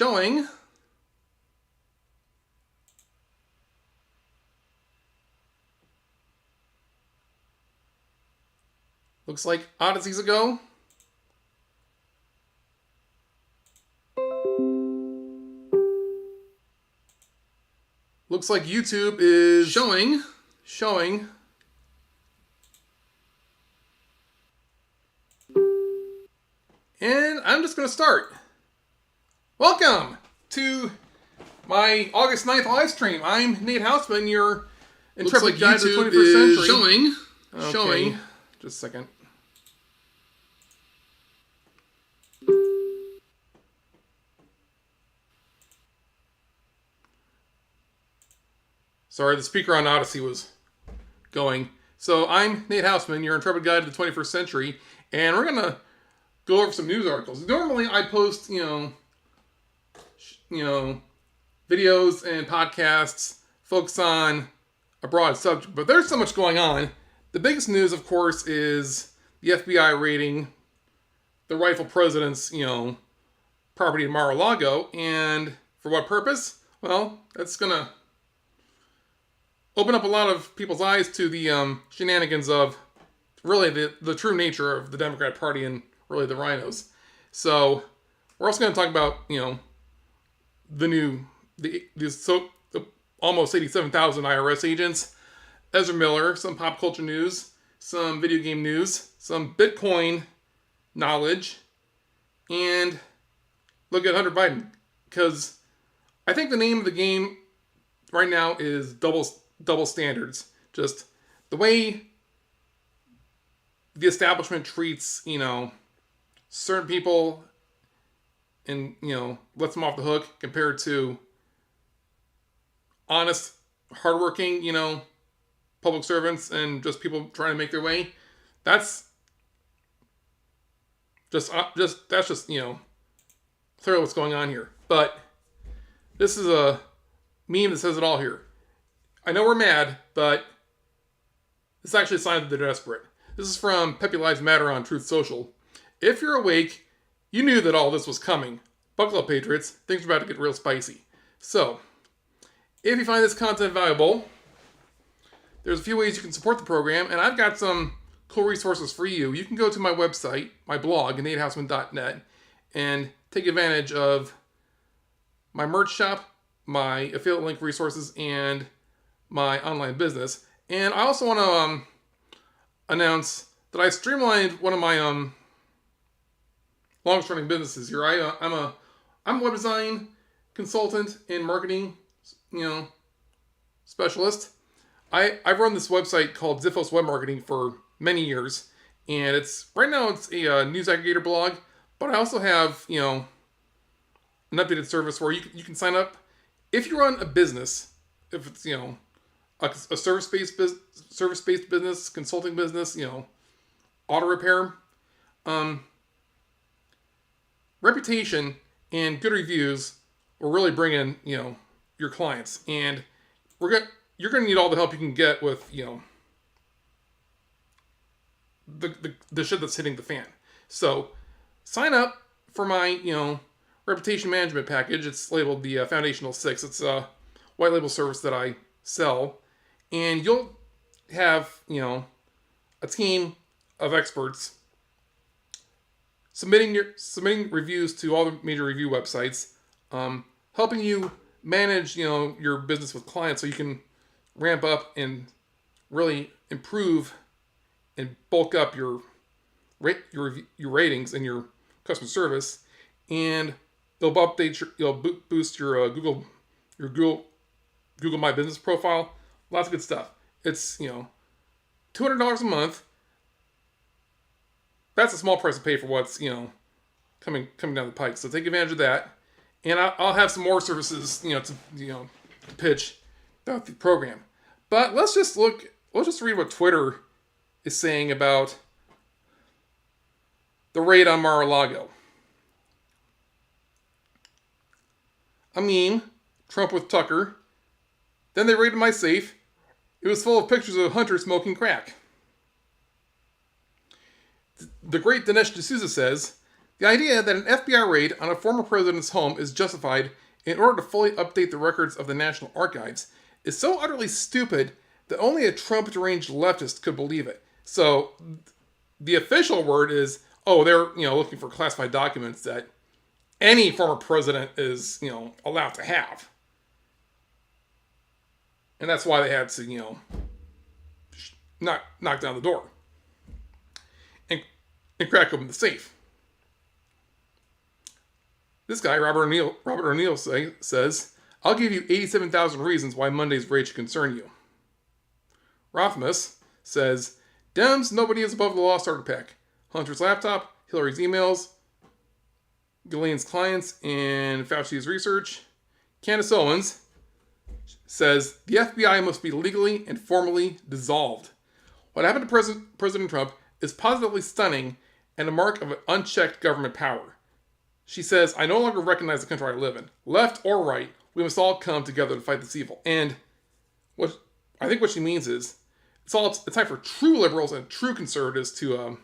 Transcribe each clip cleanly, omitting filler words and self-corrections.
showing. Looks like Odysseys ago. Looks like YouTube is showing. And I'm just going to start. Welcome to my August 9th live stream. I'm Nate Houseman, your intrepid guide to the 21st century. Showing. Just a second. Sorry, the speaker on Odyssey was going. So I'm Nate Houseman, your intrepid guide to the 21st century, and we're going to go over some news articles. Normally I post, videos and podcasts focus on a broad subject, but there's so much going on. The biggest news, of course, is the FBI raiding the rightful president's, property in Mar-a-Lago, and for what purpose? Well, that's going to open up a lot of people's eyes to the shenanigans of really the true nature of the Democrat Party and really the rhinos. So we're also going to talk about, the almost 87,000 IRS agents, Ezra Miller, some pop culture news, some video game news, some Bitcoin knowledge, and look at Hunter Biden. Because I think the name of the game right now is double standards. Just the way the establishment treats, certain people and, lets them off the hook compared to honest, hardworking, public servants and just people trying to make their way. That's just clearly what's going on here. But this is a meme that says it all here. I know we're mad, but it's actually a sign that they're desperate. This is from Pepe Lives Matter on Truth Social. If you're awake, you knew that all this was coming. Buckle up, Patriots. Things are about to get real spicy. So, if you find this content valuable, there's a few ways you can support the program, and I've got some cool resources for you. You can go to my website, my blog, natehouseman.net, and take advantage of my merch shop, my affiliate link resources, and my online business. And I also want to announce that I streamlined one of my longest running businesses here. I'm a web design consultant and marketing, specialist. I've run this website called Ziphos Web Marketing for many years, and right now it's a news aggregator blog, but I also have an updated service where you can sign up if you run a business, if it's a service-based business, consulting business, auto repair. Reputation and good reviews will really bring in, your clients. And you're going to need all the help you can get with, the shit that's hitting the fan. So sign up for my, reputation management package. It's labeled the Foundational 6. It's a white label service that I sell. And you'll have, a team of experts submitting reviews to all the major review websites, helping you manage, your business with clients so you can ramp up and really improve and bulk up your ratings and your customer service, and they'll boost your Google My Business profile. Lots of good stuff. It's $200 a month. That's a small price to pay for what's coming down the pike. So take advantage of that, and I'll have some more services to pitch throughout the program. But let's just read what Twitter is saying about the raid on Mar-a-Lago. A meme, Trump with Tucker. Then they raided my safe. It was full of pictures of Hunter smoking crack. The great Dinesh D'Souza says, The idea that an FBI raid on a former president's home is justified in order to fully update the records of the National Archives is so utterly stupid that only a Trump deranged leftist could believe it. So the official word is, oh, they're looking for classified documents that any former president is allowed to have, and that's why they had to knock down the door and crack open the safe. This guy, Robert O'Neill says, I'll give you 87,000 reasons why Monday's raid should concern you. Rothmus says, Dems, nobody is above the law starter pack. Hunter's laptop, Hillary's emails, Ghislaine's clients, and Fauci's research. Candace Owens says, the FBI must be legally and formally dissolved. What happened to President Trump is positively stunning and a mark of an unchecked government power. She says, I no longer recognize the country I live in. Left or right, we must all come together to fight this evil. And what I think what she means is, it's time for true liberals and true conservatives to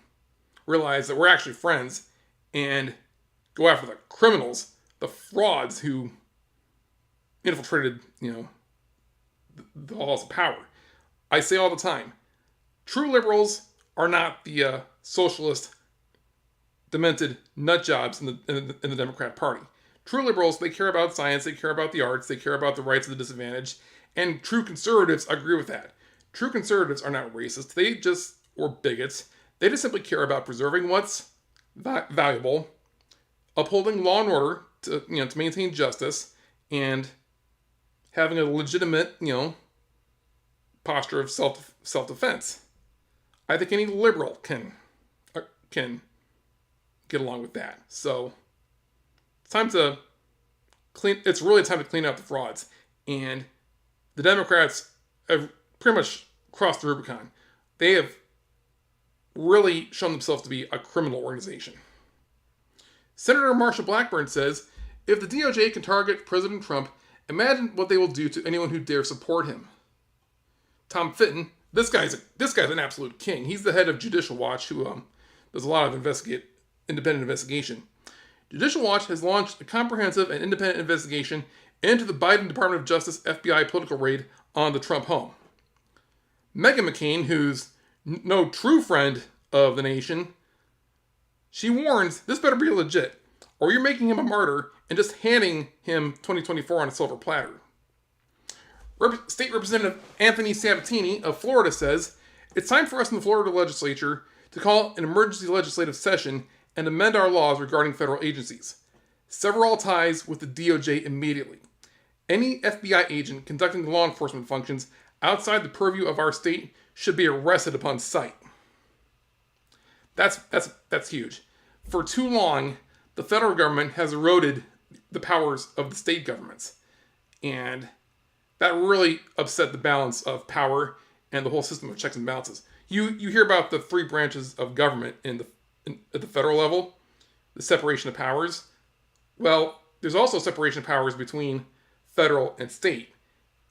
realize that we're actually friends and go after the criminals, the frauds who infiltrated, the halls of power. I say all the time, true liberals are not the socialist, demented nut jobs in the Democrat Party. True liberals, they care about science, they care about the arts, they care about the rights of the disadvantaged, and true conservatives agree with that. True conservatives are not racist, or bigots. They just simply care about preserving what's valuable, upholding law and order to maintain justice, and having a legitimate, posture of self-defense. I think any liberal can get along with that. So it's really time to clean up the frauds. And the Democrats have pretty much crossed the Rubicon. They have really shown themselves to be a criminal organization. Senator Marsha Blackburn says, if the DOJ can target President Trump, imagine what they will do to anyone who dare support him. Tom Fitton, this guy's an absolute king. He's the head of Judicial Watch, who does a lot of independent investigation. Judicial Watch has launched a comprehensive and independent investigation into the Biden Department of Justice FBI political raid on the Trump home. Meghan McCain, who's no true friend of the nation, she warns this better be legit, or you're making him a martyr and just handing him 2024 on a silver platter. State Representative Anthony Sabatini of Florida says, it's time for us in the Florida legislature to call an emergency legislative session and amend our laws regarding federal agencies. Sever all ties with the DOJ immediately. Any FBI agent conducting law enforcement functions outside the purview of our state should be arrested upon sight. That's huge. For too long, the federal government has eroded the powers of the state governments. And that really upset the balance of power and the whole system of checks and balances. You hear about the three branches of government at the federal level, the separation of powers. Well, there's also separation of powers between federal and state.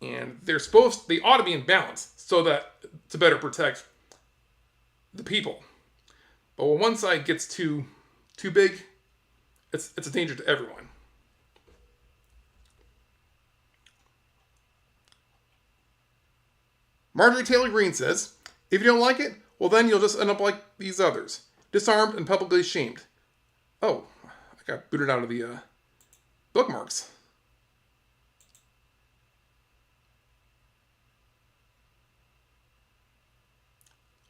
And they ought to be in balance so that to better protect the people. But when one side gets too big, it's a danger to everyone. Marjorie Taylor Greene says, if you don't like it, well then you'll just end up like these others, disarmed and publicly shamed. Oh, I got booted out of the bookmarks.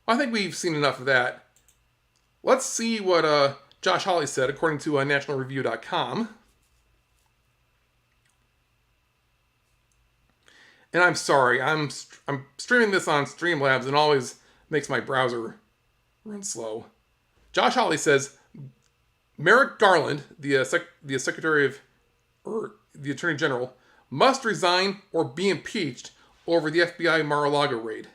I think we've seen enough of that. Let's see what Josh Hawley said, according to nationalreview.com. And I'm sorry, I'm streaming this on Streamlabs and it always makes my browser run slow. Josh Hawley says, Merrick Garland, the Secretary of, or the Attorney General, must resign or be impeached over the FBI Mar-a-Lago raid.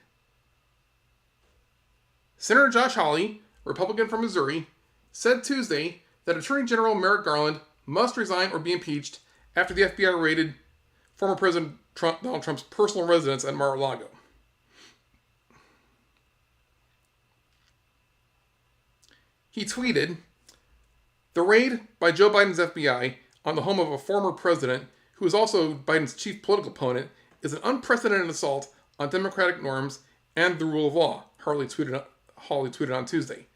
Senator Josh Hawley, Republican from Missouri, said Tuesday that Attorney General Merrick Garland must resign or be impeached after the FBI raided former President Donald Trump's personal residence at Mar-a-Lago. He tweeted, The raid by Joe Biden's FBI on the home of a former president, who is also Biden's chief political opponent, is an unprecedented assault on democratic norms and the rule of law, Hawley tweeted on Tuesday.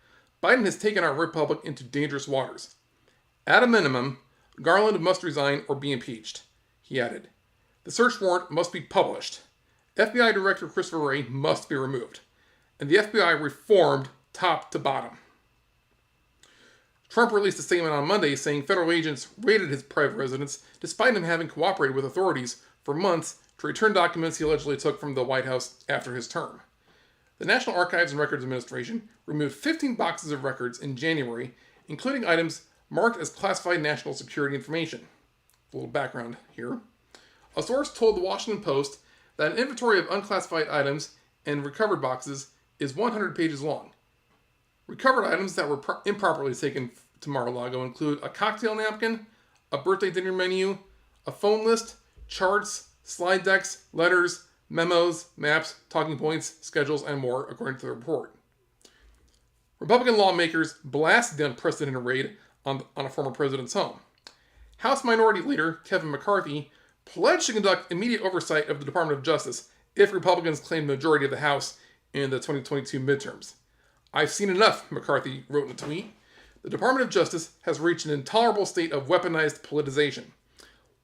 Biden has taken our republic into dangerous waters. At a minimum, Garland must resign or be impeached, he added. The search warrant must be published. FBI Director Christopher Wray must be removed. And the FBI reformed top to bottom. Trump released a statement on Monday saying federal agents raided his private residence despite him having cooperated with authorities for months to return documents he allegedly took from the White House after his term. The National Archives and Records Administration removed 15 boxes of records in January, including items marked as classified national security information. A little background here. A source told the Washington Post that an inventory of unclassified items and recovered boxes is 100 pages long. Recovered items that were improperly taken to Mar-a-Lago include a cocktail napkin, a birthday dinner menu, a phone list, charts, slide decks, letters, memos, maps, talking points, schedules, and more, according to the report. Republican lawmakers blasted the unprecedented raid on a former president's home. House Minority Leader Kevin McCarthy pledged to conduct immediate oversight of the Department of Justice if Republicans claim the majority of the House in the 2022 midterms. I've seen enough, McCarthy wrote in a tweet. The Department of Justice has reached an intolerable state of weaponized politicization.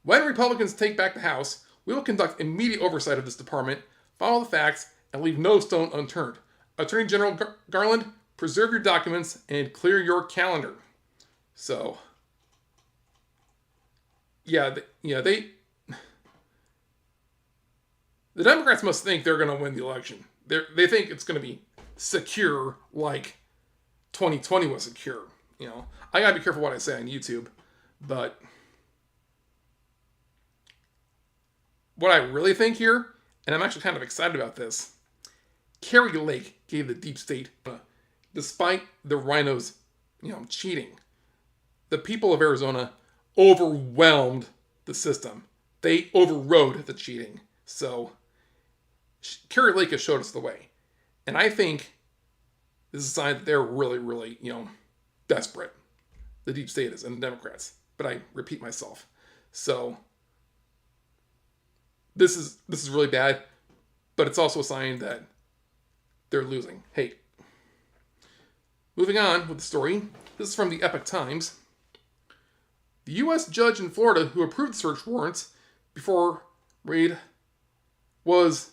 When Republicans take back the House, we will conduct immediate oversight of this department, follow the facts, and leave no stone unturned. Attorney General Garland, preserve your documents and clear your calendar. So, the Democrats must think they're going to win the election. They think it's going to be secure like 2020 was secure. I got to be careful what I say on YouTube, but what I really think here, and I'm actually kind of excited about this, Kari Lake gave the deep state, despite the rhinos, cheating. The people of Arizona overwhelmed the system. They overrode the cheating. So, Kari Lake has showed us the way. And I think this is a sign that they're really, really, desperate. The deep state is, and the Democrats. But I repeat myself. So, this is really bad, but it's also a sign that they're losing. Hey. Moving on with the story. This is from the Epoch Times. The U.S. judge in Florida who approved search warrants before raid was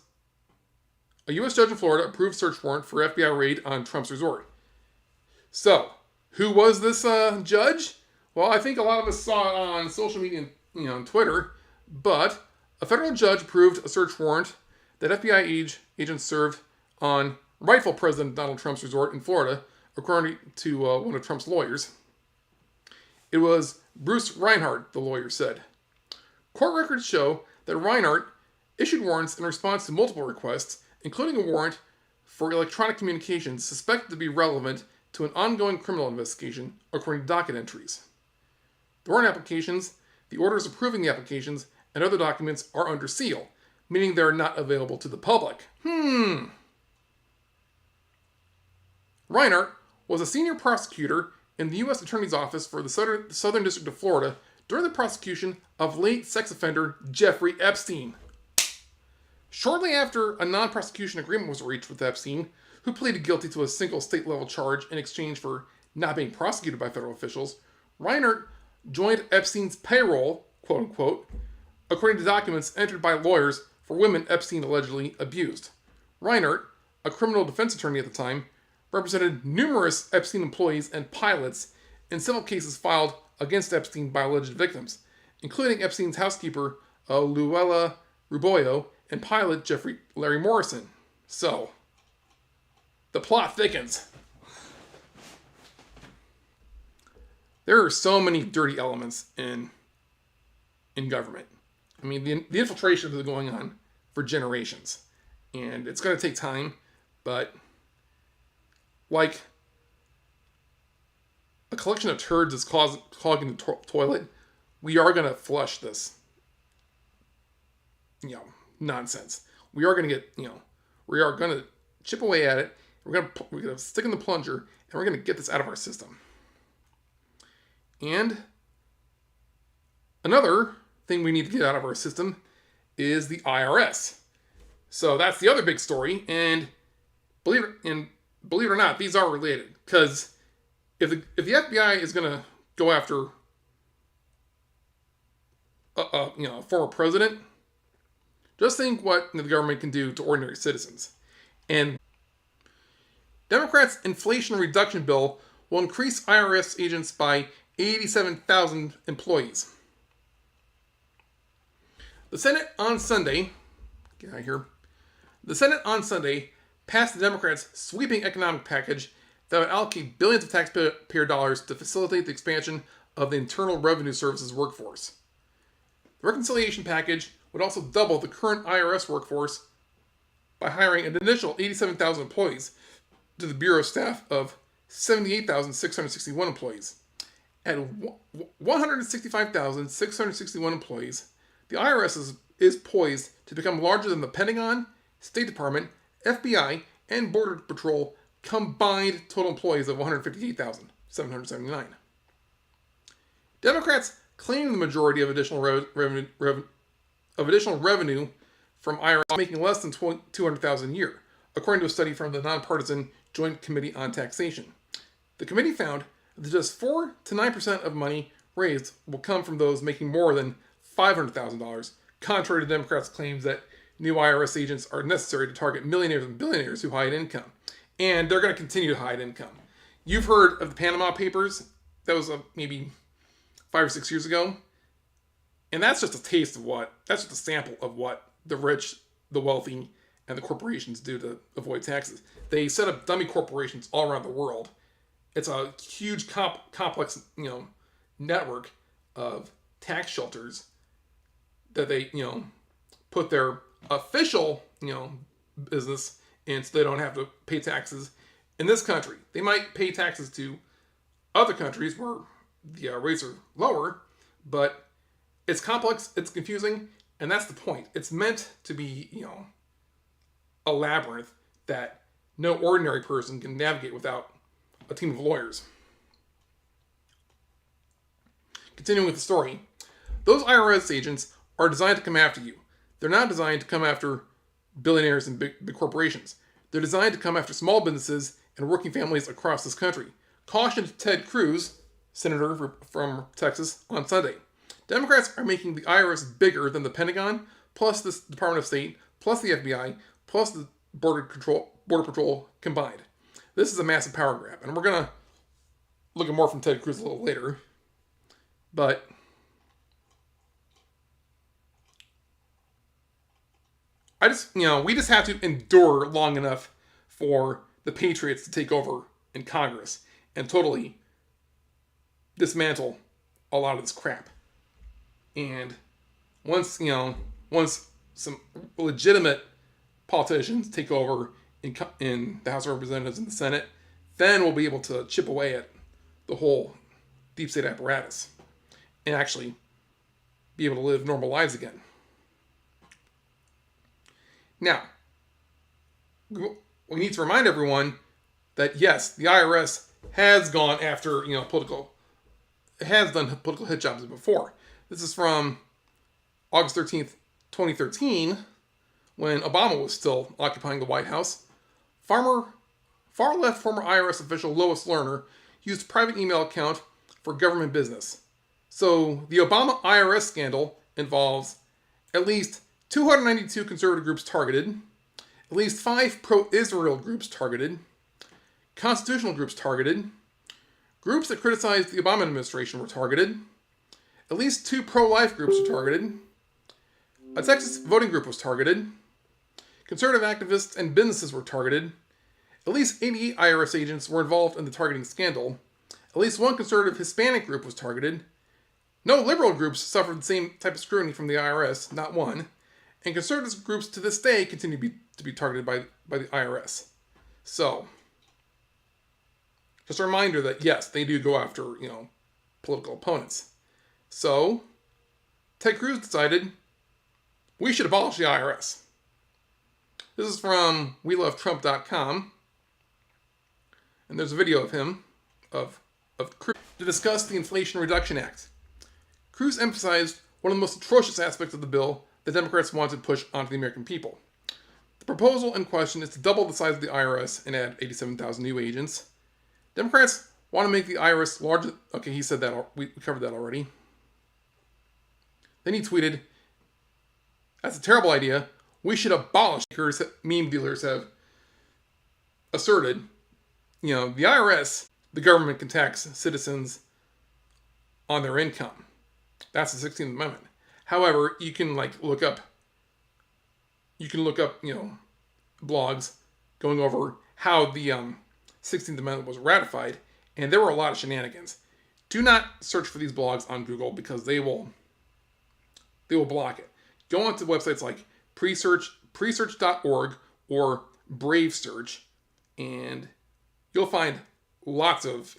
a U.S. judge in Florida approved search warrant for FBI raid on Trump's resort. So, who was this judge? Well, I think a lot of us saw it on social media and on Twitter, but a federal judge approved a search warrant that FBI agents served on rightful President Donald Trump's resort in Florida, according to one of Trump's lawyers. It was Bruce Reinhart, the lawyer said. Court records show that Reinhart issued warrants in response to multiple requests, including a warrant for electronic communications suspected to be relevant to an ongoing criminal investigation, according to docket entries. The warrant applications, the orders approving the applications, and other documents are under seal, meaning they are not available to the public. Reinhart was a senior prosecutor in the U.S. Attorney's Office for the Southern District of Florida during the prosecution of late sex offender Jeffrey Epstein. Shortly after a non-prosecution agreement was reached with Epstein, who pleaded guilty to a single state-level charge in exchange for not being prosecuted by federal officials, Reinhart joined Epstein's payroll, quote-unquote, according to documents entered by lawyers for women Epstein allegedly abused. Reinhart, a criminal defense attorney at the time, represented numerous Epstein employees and pilots in civil cases filed against Epstein by alleged victims, including Epstein's housekeeper, Luella Ruboio, and pilot Larry Morrison. So, the plot thickens. There are so many dirty elements in government. I mean, the infiltration has been going on for generations. And it's going to take time, but like a collection of turds is clogging the toilet, we are going to flush this, nonsense. We are going to get, we are going to chip away at it. We're going to stick in the plunger, and we're going to get this out of our system. And another thing we need to get out of our system is the IRS. So that's the other big story. And believe it or not, these are related. Because if the FBI is going to go after a former president, just think what the government can do to ordinary citizens. And Democrats' inflation reduction bill will increase IRS agents by 87,000 employees. The Senate on Sunday, get out of here. The Senate on Sunday passed the Democrats' sweeping economic package that would allocate billions of taxpayer dollars to facilitate the expansion of the Internal Revenue Service's workforce. The reconciliation package would also double the current IRS workforce by hiring an initial 87,000 employees to the Bureau staff of 78,661 employees. At 165,661 employees, the IRS is poised to become larger than the Pentagon, State Department, FBI, and Border Patrol combined total employees of 158,779. Democrats claim the majority of additional revenue from IRS making less than $200,000 a year, according to a study from the nonpartisan Joint Committee on Taxation. The committee found that just 4 to 9% of money raised will come from those making more than $500,000, contrary to Democrats' claims that new IRS agents are necessary to target millionaires and billionaires who hide income. And they're going to continue to hide income. You've heard of the Panama Papers. That was maybe 5 or 6 years ago. And that's just a taste of that's just a sample of what the rich, the wealthy, and the corporations do to avoid taxes. They set up dummy corporations all around the world. It's a huge complex, network of tax shelters that they, put their official, business in so they don't have to pay taxes in this country. They might pay taxes to other countries where the rates are lower, but it's complex, it's confusing, and that's the point. It's meant to be, a labyrinth that no ordinary person can navigate without a team of lawyers. Continuing with the story, those IRS agents are designed to come after you. They're not designed to come after billionaires and big corporations. They're designed to come after small businesses and working families across this country. Cautioned Ted Cruz, senator from Texas, on Sunday. Democrats are making the IRS bigger than the Pentagon, plus the Department of State, plus the FBI, plus the Border Patrol combined. This is a massive power grab, and we're going to look at more from Ted Cruz a little later. But we just have to endure long enough for the Patriots to take over in Congress and totally dismantle a lot of this crap. And once some legitimate politicians take over in the House of Representatives and the Senate, then we'll be able to chip away at the whole deep state apparatus and actually be able to live normal lives again. Now, we need to remind everyone that yes, the IRS has gone after done political hit jobs before. This is from August 13th, 2013, when Obama was still occupying the White House. Far-left former IRS official Lois Lerner used a private email account for government business. So the Obama IRS scandal involves at least 292 conservative groups targeted, at least 5 pro-Israel groups targeted, constitutional groups targeted, groups that criticized the Obama administration were targeted, at least 2 pro-life groups were targeted, a Texas voting group was targeted, conservative activists and businesses were targeted, at least 88 IRS agents were involved in the targeting scandal, at least 1 conservative Hispanic group was targeted, no liberal groups suffered the same type of scrutiny from the IRS, not one, and conservative groups to this day continue to be targeted by the IRS. So, just a reminder that yes, they do go after, political opponents. So, Ted Cruz decided we should abolish the IRS. This is from WeLoveTrump.com. And there's a video of him, of of Cruz to discuss the Inflation Reduction Act. Cruz emphasized one of the most atrocious aspects of the bill that Democrats want to push onto the American people. The proposal in question is to double the size of the IRS and add 87,000 new agents. Democrats want to make the IRS larger. Okay, he said that. We covered that already. Then he tweeted, "That's a terrible idea. We should abolish." Meme dealers have asserted, the IRS, the government can tax citizens on their income. That's the 16th Amendment. However, you can look up blogs going over how the 16th Amendment was ratified, and there were a lot of shenanigans. Do not search for these blogs on Google because they will block it. Go onto websites like presearch.org or Brave Search, and you'll find lots of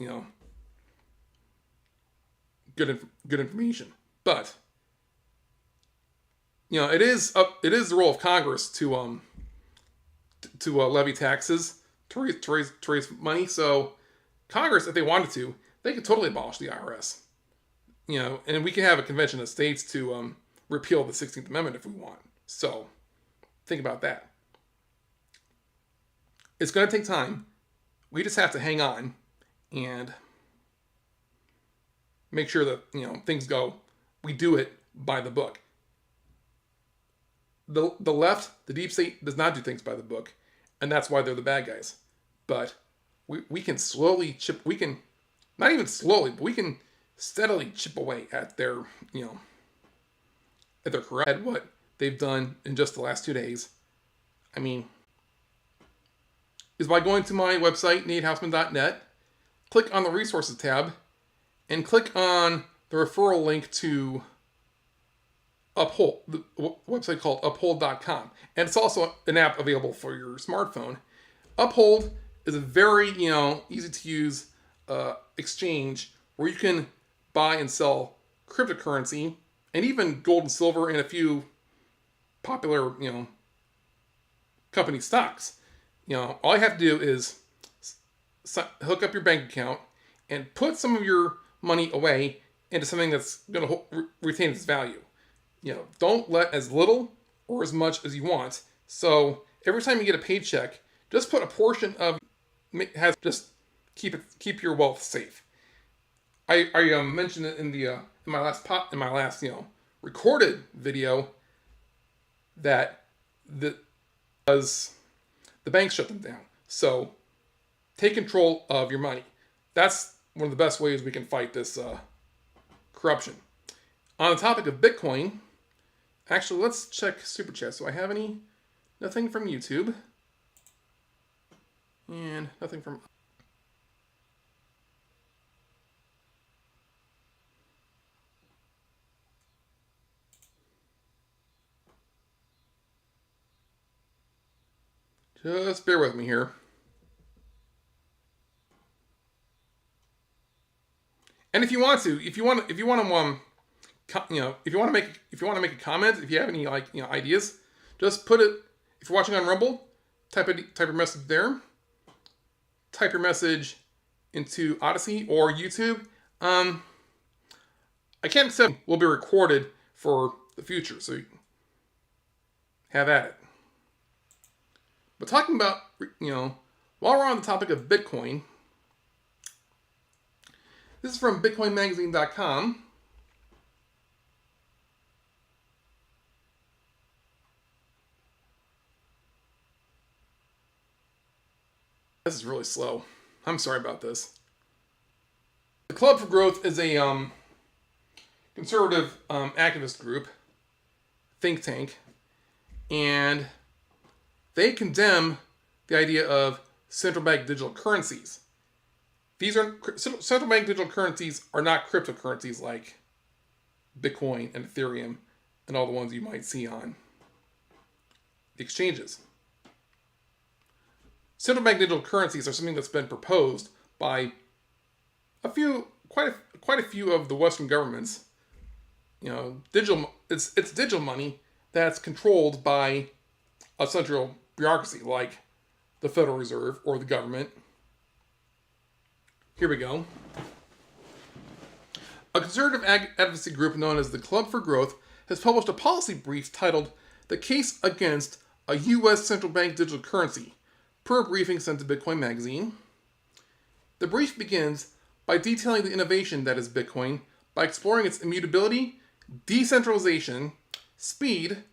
good information. But it is the role of Congress to levy taxes to raise money. So Congress, if they wanted to, they could totally abolish the IRS. And we can have a convention of states to repeal the 16th Amendment if we want. So think about that. It's going to take time. We just have to hang on and make sure that things go. We do it by the book. The left, the deep state, does not do things by the book, and that's why they're the bad guys. But we can slowly chip. We can not even slowly, but we can steadily chip away at their at what they've done in just the last 2 days. I mean, is by going to my website, natehausman.net, click on the resources tab, and click on the referral link to Uphold, the website called uphold.com. And it's also an app available for your smartphone. Uphold is a very, easy to use exchange where you can buy and sell cryptocurrency and even gold and silver and a few popular, company stocks. All you have to do is hook up your bank account and put some of your money away into something that's going to retain its value. Don't let as little or as much as you want. So every time you get a paycheck, just put a portion of just keep your wealth safe. I mentioned it in my last recorded video that the banks shut them down. So take control of your money. That's one of the best ways we can fight this corruption. On the topic of Bitcoin, actually, let's check Super Chat. Do I have any? Nothing from YouTube. And nothing from... Just bear with me here. And if you want to make a comment, if you have any ideas, just put it. If you're watching on Rumble, type your message there. Type your message into Odyssey or YouTube. I can't accept. Will be recorded for the future, so you can have at it. But talking about while we're on the topic of Bitcoin, this is from BitcoinMagazine.com. This is really slow. I'm sorry about this. The Club for Growth is a conservative activist group, think tank, and they condemn the idea of central bank digital currencies. Central bank digital currencies are not cryptocurrencies like Bitcoin and Ethereum and all the ones you might see on the exchanges. Central bank digital currencies are something that's been proposed by quite a few of the Western governments. It's digital money that's controlled by a central bureaucracy like the Federal Reserve or the government. Here we go. A conservative advocacy group known as the Club for Growth has published a policy brief titled The Case Against a U.S. Central Bank Digital Currency, per a briefing sent to Bitcoin Magazine. The brief begins by detailing the innovation that is Bitcoin by exploring its immutability, decentralization, speed,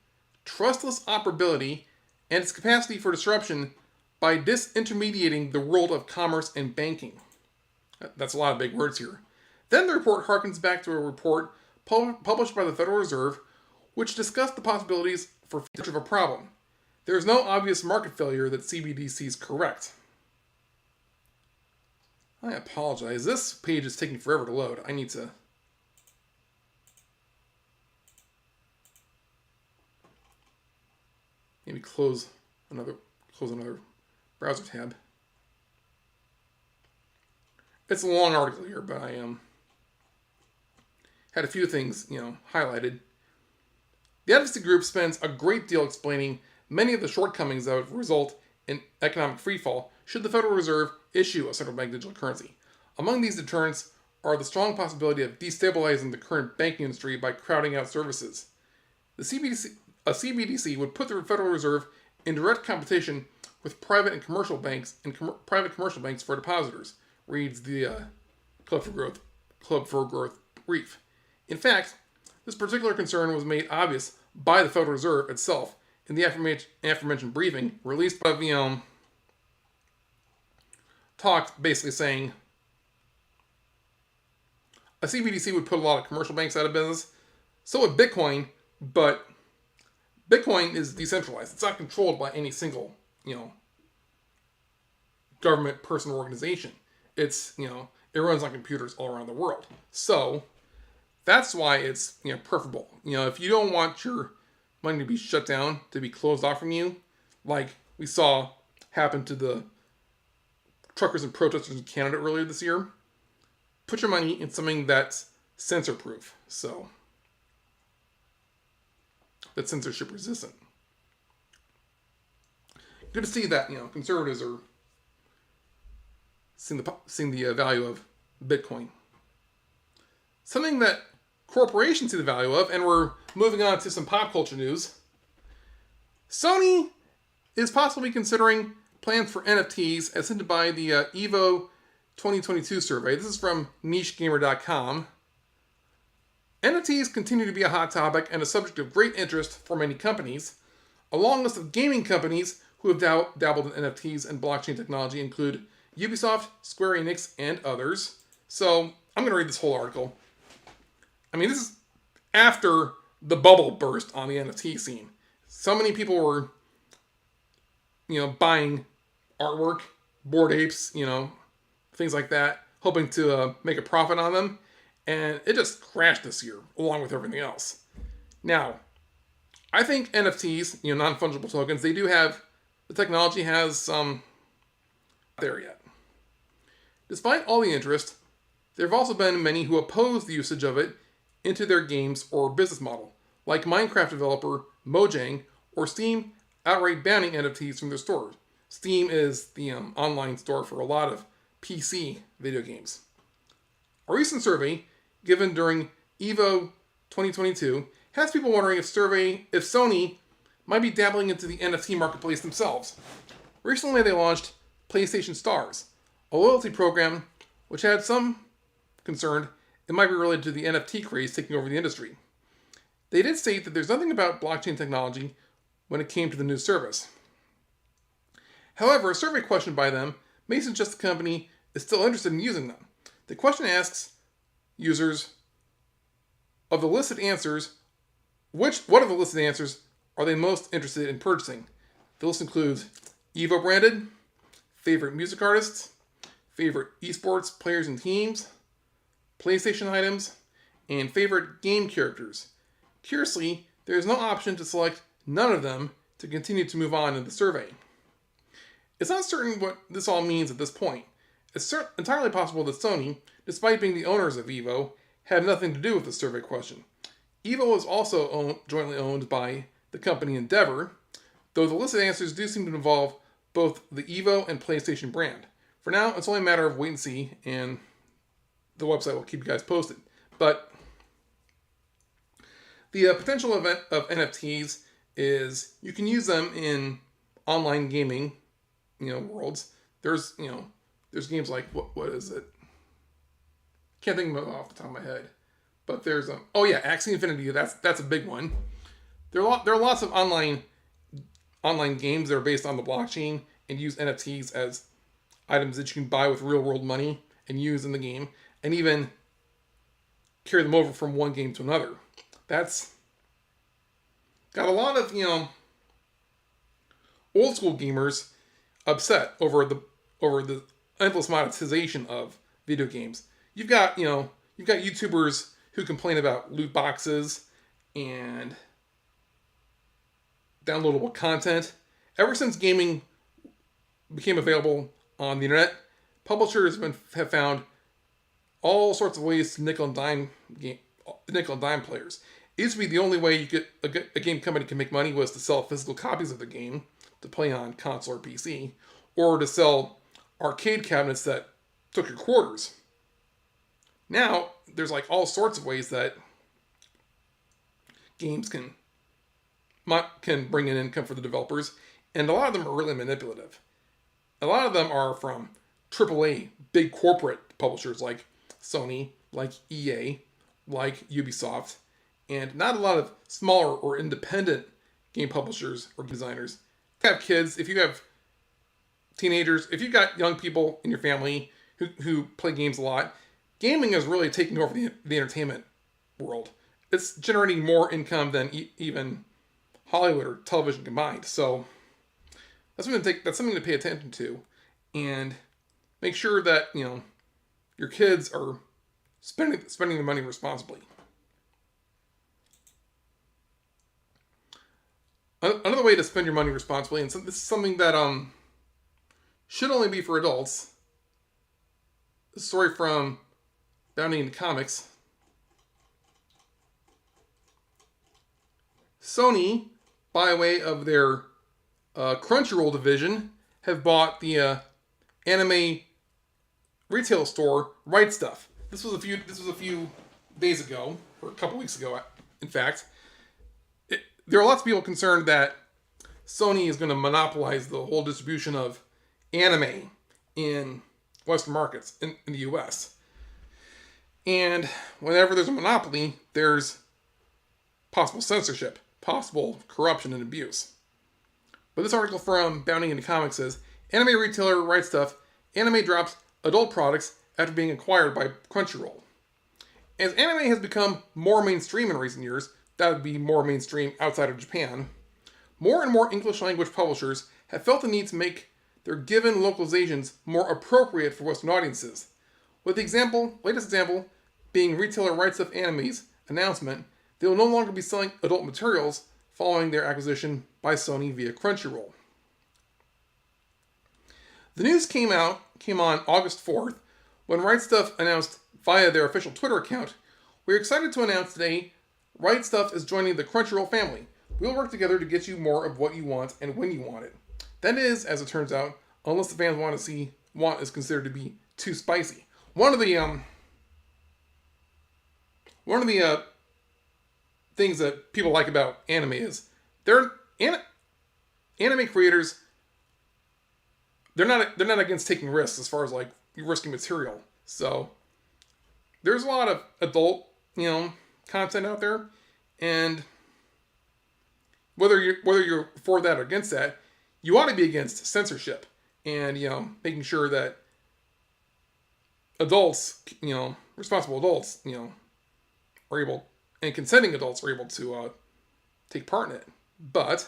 trustless operability, and its capacity for disruption by disintermediating the world of commerce and banking. That's a lot of big words here. Then the report harkens back to a report published by the Federal Reserve, which discussed the possibilities for future of a problem. There is no obvious market failure that CBDC is correct. I apologize. This page is taking forever to load. I need to... maybe close another browser tab. It's a long article here, but I had a few things, highlighted. The advocacy group spends a great deal explaining many of the shortcomings that would result in economic freefall should the Federal Reserve issue a central bank digital currency. Among these deterrents are the strong possibility of destabilizing the current banking industry by crowding out services. A CBDC would put the Federal Reserve in direct competition with private and commercial banks private commercial banks for depositors, reads the Club for Growth brief. In fact, this particular concern was made obvious by the Federal Reserve itself in the aforementioned briefing released by the talk, basically saying a CBDC would put a lot of commercial banks out of business. So would Bitcoin, but Bitcoin is decentralized. It's not controlled by any single, government, person, or organization. It's, it runs on computers all around the world. So that's why it's, preferable. If you don't want your money to be shut down, to be closed off from you, like we saw happen to the truckers and protesters in Canada earlier this year, put your money in something that's censor-proof. So that's censorship resistant. Good to see that, conservatives are seeing the value of Bitcoin. Something that corporations see the value of, and we're moving on to some pop culture news. Sony is possibly considering plans for NFTs as hinted by the Evo 2022 survey. This is from nichegamer.com. NFTs continue to be a hot topic and a subject of great interest for many companies. A long list of gaming companies who have dabbled in NFTs and blockchain technology include Ubisoft, Square Enix, and others. So I'm going to read this whole article. This is after the bubble burst on the NFT scene. So many people were, buying artwork, Bored Apes, things like that, hoping to make a profit on them. And it just crashed this year, along with everything else. Now, I think NFTs, non-fungible tokens, the technology has some there yet. Despite all the interest, there have also been many who oppose the usage of it into their games or business model, like Minecraft developer Mojang or Steam outright banning NFTs from their stores. Steam is the online store for a lot of PC video games. A recent survey given during Evo 2022 has people wondering if Sony might be dabbling into the NFT marketplace themselves. Recently they launched PlayStation Stars, a loyalty program which had some concern it might be related to the NFT craze taking over the industry. They did state that there's nothing about blockchain technology when it came to the new service. However, a survey question by them may suggest the company is still interested in using them. The question asks users of the listed answers, what of the listed answers are they most interested in purchasing? The list includes Evo branded, favorite music artists, favorite esports players and teams, PlayStation items, and favorite game characters. Curiously, there is no option to select none of them to continue to move on in the survey. It's not certain what this all means at this point. It's entirely possible that Sony, despite being the owners of Evo, had nothing to do with the survey question. Evo is also jointly owned by the company Endeavor, though the listed answers do seem to involve both the Evo and PlayStation brand. For now, it's only a matter of wait and see, and the website will keep you guys posted. But the potential of NFTs is you can use them in online gaming, worlds. There's there's games like what is it? Can't think of it off the top of my head. But there's Axie Infinity. That's a big one. There are lots of online games that are based on the blockchain and use NFTs as items that you can buy with real world money and use in the game, and even carry them over from one game to another. That's got a lot of old school gamers upset over the endless monetization of video games. You've got YouTubers who complain about loot boxes and downloadable content. Ever since gaming became available on the internet, publishers have found all sorts of ways to nickel and dime players. It used to be the only way a game company can make money was to sell physical copies of the game to play on console or PC, or to sell arcade cabinets that took your quarters. Now there's all sorts of ways that games can bring in income for the developers, and a lot of them are really manipulative. A lot of them are from AAA big corporate publishers like Sony, like EA, like Ubisoft, and not a lot of smaller or independent game publishers or designers. If you have kids, if you have teenagers, if you've got young people in your family who play games a lot, gaming is really taking over the entertainment world. It's generating more income than even Hollywood or television combined. So that's something to pay attention to, and make sure that your kids are spending the money responsibly. Another way to spend your money responsibly, and this is something that should only be for adults. A story from Bounding into Comics. Sony, by way of their Crunchyroll division, have bought the anime retail store Right Stuff. This was a few days ago, or a couple weeks ago, in fact. There are lots of people concerned that Sony is going to monopolize the whole distribution of anime in Western markets, in the US. And whenever there's a monopoly, there's possible censorship, possible corruption and abuse. But this article from Bounding into Comics says, anime retailer Right Stuff, anime drops adult products after being acquired by Crunchyroll. As anime has become more mainstream in recent years, that would be more mainstream outside of Japan, more and more English language publishers have felt the need to make their given localizations more appropriate for Western audiences. With the latest example being retailer Right Stuff Anime's announcement, they will no longer be selling adult materials following their acquisition by Sony via Crunchyroll. The news came on August 4th when Right Stuff announced via their official Twitter account, "We're excited to announce today Right Stuff is joining the Crunchyroll family. We'll work together to get you more of what you want and when you want it. That is, as it turns out, unless the fans want is considered to be too spicy." One of the things that people like about anime is anime creators. They're not against taking risks as far as risky material. So there's a lot of adult content out there, and whether you're for that or against that, you ought to be against censorship and making sure that adults, responsible adults, are able, and consenting adults are able to take part in it. But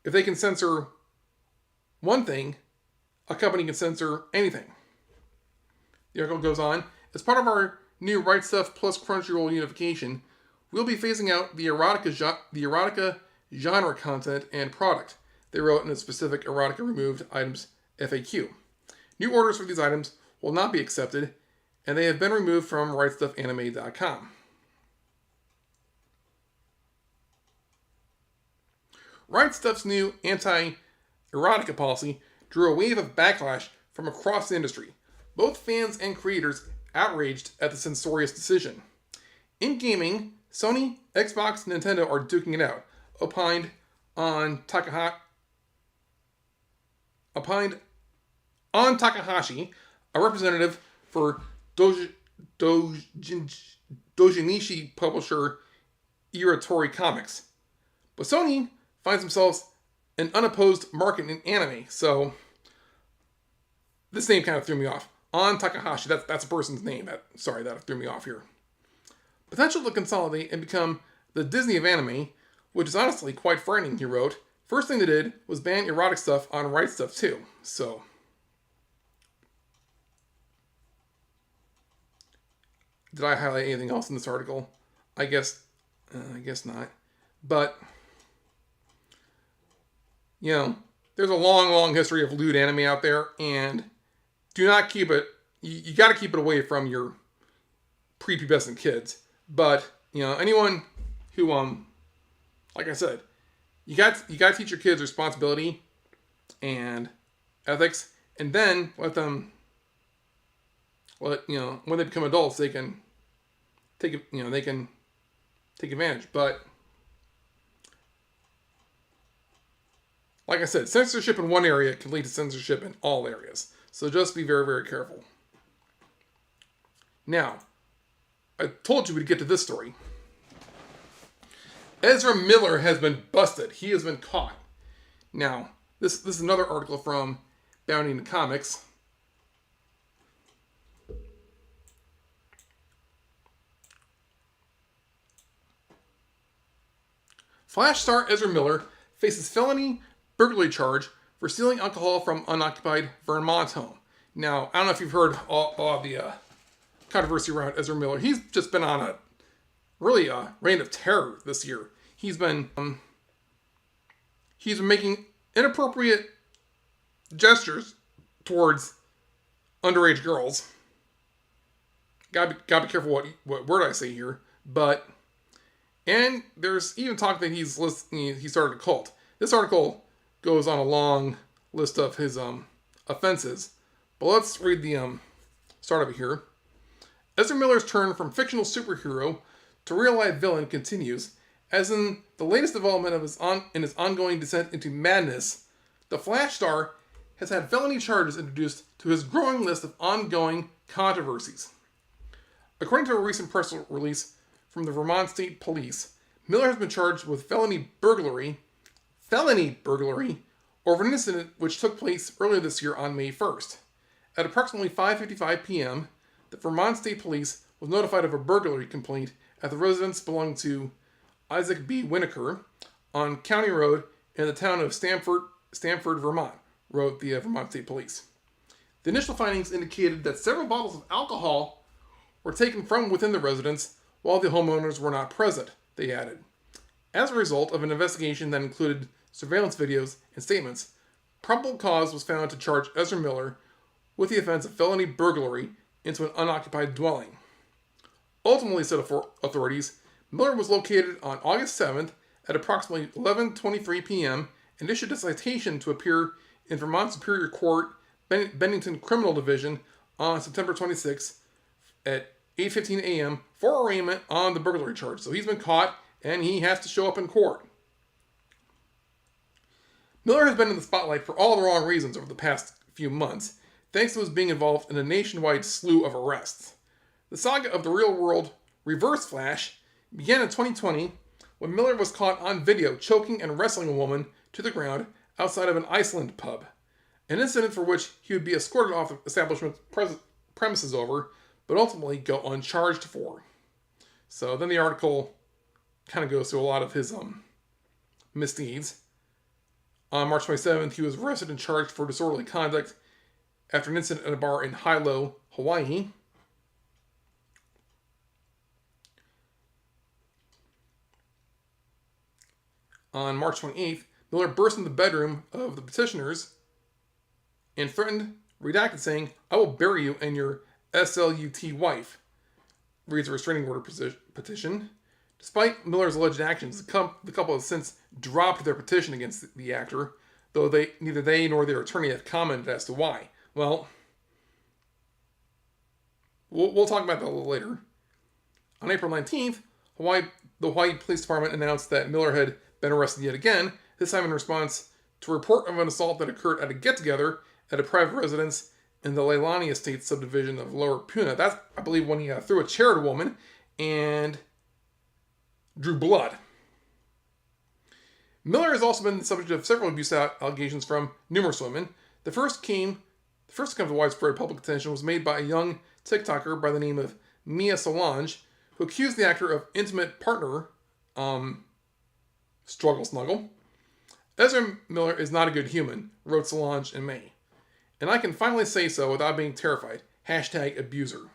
if they can censor one thing, a company can censor anything. The article goes on, as part of our new Right Stuff plus Crunchyroll unification, we'll be phasing out the erotica genre content and product, they wrote in a specific erotica removed items FAQ. New orders for these items will not be accepted, and they have been removed from rightstuffanime.com. Right Stuff's new anti-erotica policy drew a wave of backlash from across the industry. Both fans and creators outraged at the censorious decision. In gaming, Sony, Xbox, and Nintendo are duking it out, opined on Takahashi, a representative for Dojinishi publisher Iratori Comics. But Sony finds themselves an unopposed market in anime, so this name kind of threw me off. On Takahashi, that's a person's name. That threw me off here. Potential to consolidate and become the Disney of anime, which is honestly quite frightening, he wrote. First thing they did was ban erotic stuff on Right Stuff too. So, did I highlight anything else in this article? I guess not. But, you know, there's a long, long history of lewd anime out there, and do not keep it. You got to keep it away from your prepubescent kids. But you know, anyone who like I said, you got to teach your kids responsibility and ethics, and then let when they become adults, they can take advantage. But like I said, censorship in one area can lead to censorship in all areas. So just be very, very careful. Now, I told you we'd get to this story. Ezra Miller has been busted. He has been caught. Now, this is another article from Bounty in the Comics. Flash star Ezra Miller faces felony burglary charge for stealing alcohol from unoccupied Vermont home. Now, I don't know if you've heard all of the controversy around Ezra Miller. He's just been on a reign of terror this year. He's been making inappropriate gestures towards underage girls. Gotta be careful what word I say here. And there's even talk that he started a cult. This article goes on a long list of his offenses, but let's read the start of it here. Ezra Miller's turn from fictional superhero to real-life villain continues, as in the latest development of his ongoing descent into madness. The Flash star has had felony charges introduced to his growing list of ongoing controversies. According to a recent press release from the Vermont State Police, Miller has been charged with felony burglary over an incident which took place earlier this year on May 1st. At approximately 5:55 p.m., the Vermont State Police was notified of a burglary complaint at the residence belonging to Isaac B. Winokur on County Road in the town of Stamford, Vermont, wrote the Vermont State Police. The initial findings indicated that several bottles of alcohol were taken from within the residence while the homeowners were not present, they added. As a result of an investigation that included surveillance videos and statements, probable cause was found to charge Ezra Miller with the offense of felony burglary into an unoccupied dwelling. Ultimately, said authorities, Miller was located on August 7th at approximately 11:23 p.m. and issued a citation to appear in Vermont Superior Court, Bennington Criminal Division on September 26th at 8:15 a.m. for arraignment on the burglary charge. So he's been caught and he has to show up in court. Miller has been in the spotlight for all the wrong reasons over the past few months, thanks to his being involved in a nationwide slew of arrests. The saga of the real-world Reverse Flash began in 2020 when Miller was caught on video choking and wrestling a woman to the ground outside of an Iceland pub, an incident for which he would be escorted off the establishment's premises over, but ultimately go uncharged for. So then the article kind of goes through a lot of his misdeeds. On March 27th, he was arrested and charged for disorderly conduct after an incident at a bar in Hilo, Hawaii. On March 28th, Miller burst into the bedroom of the petitioners and threatened, redacted, saying, "I will bury you and your SLUT wife," reads a restraining order petition. Despite Miller's alleged actions, the couple has since dropped their petition against the actor, though neither they nor their attorney have commented as to why. Well, We'll talk about that a little later. On April 19th, the Hawaii Police Department announced that Miller had been arrested yet again, this time in response to a report of an assault that occurred at a get-together at a private residence in the Leilani Estate subdivision of Lower Puna. That's, I believe, when he threw a chair at a woman and drew blood. Miller has also been the subject of several abuse allegations from numerous women. The first to come to widespread public attention was made by a young TikToker by the name of Mia Solange, who accused the actor of intimate partner struggle snuggle. Ezra Miller is not a good human, wrote Solange in May. And I can finally say so without being terrified. #abuser.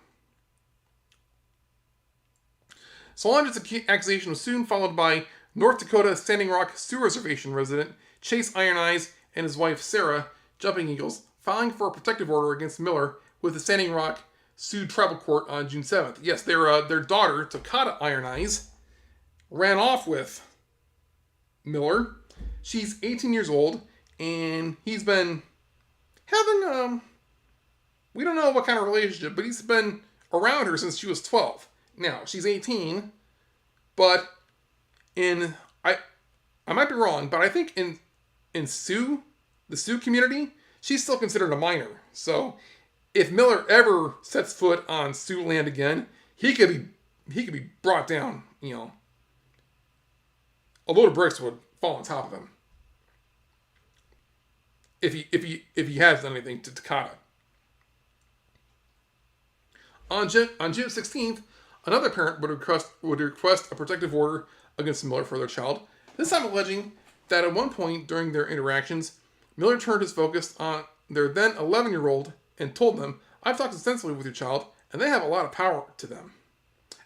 Solange's accusation was soon followed by North Dakota Standing Rock Sioux Reservation resident Chase Iron Eyes and his wife Sarah Jumping Eagles filing for a protective order against Miller with the Standing Rock Sioux Tribal Court on June 7th. Yes, their daughter, Takata Iron Eyes, ran off with Miller. She's 18 years old, and he's been having, we don't know what kind of relationship, but he's been around her since she was 12. Now, she's 18, but I might be wrong, but I think in the Sioux community, she's still considered a minor. So, if Miller ever sets foot on Sioux land again, he could be brought down. A load of bricks would fall on top of him if he has done anything to Takata. On June 16th, another parent would request a protective order against Miller for their child, this time alleging that at one point during their interactions, Miller turned his focus on their then 11-year-old and told them, "I've talked extensively with your child, and they have a lot of power to them.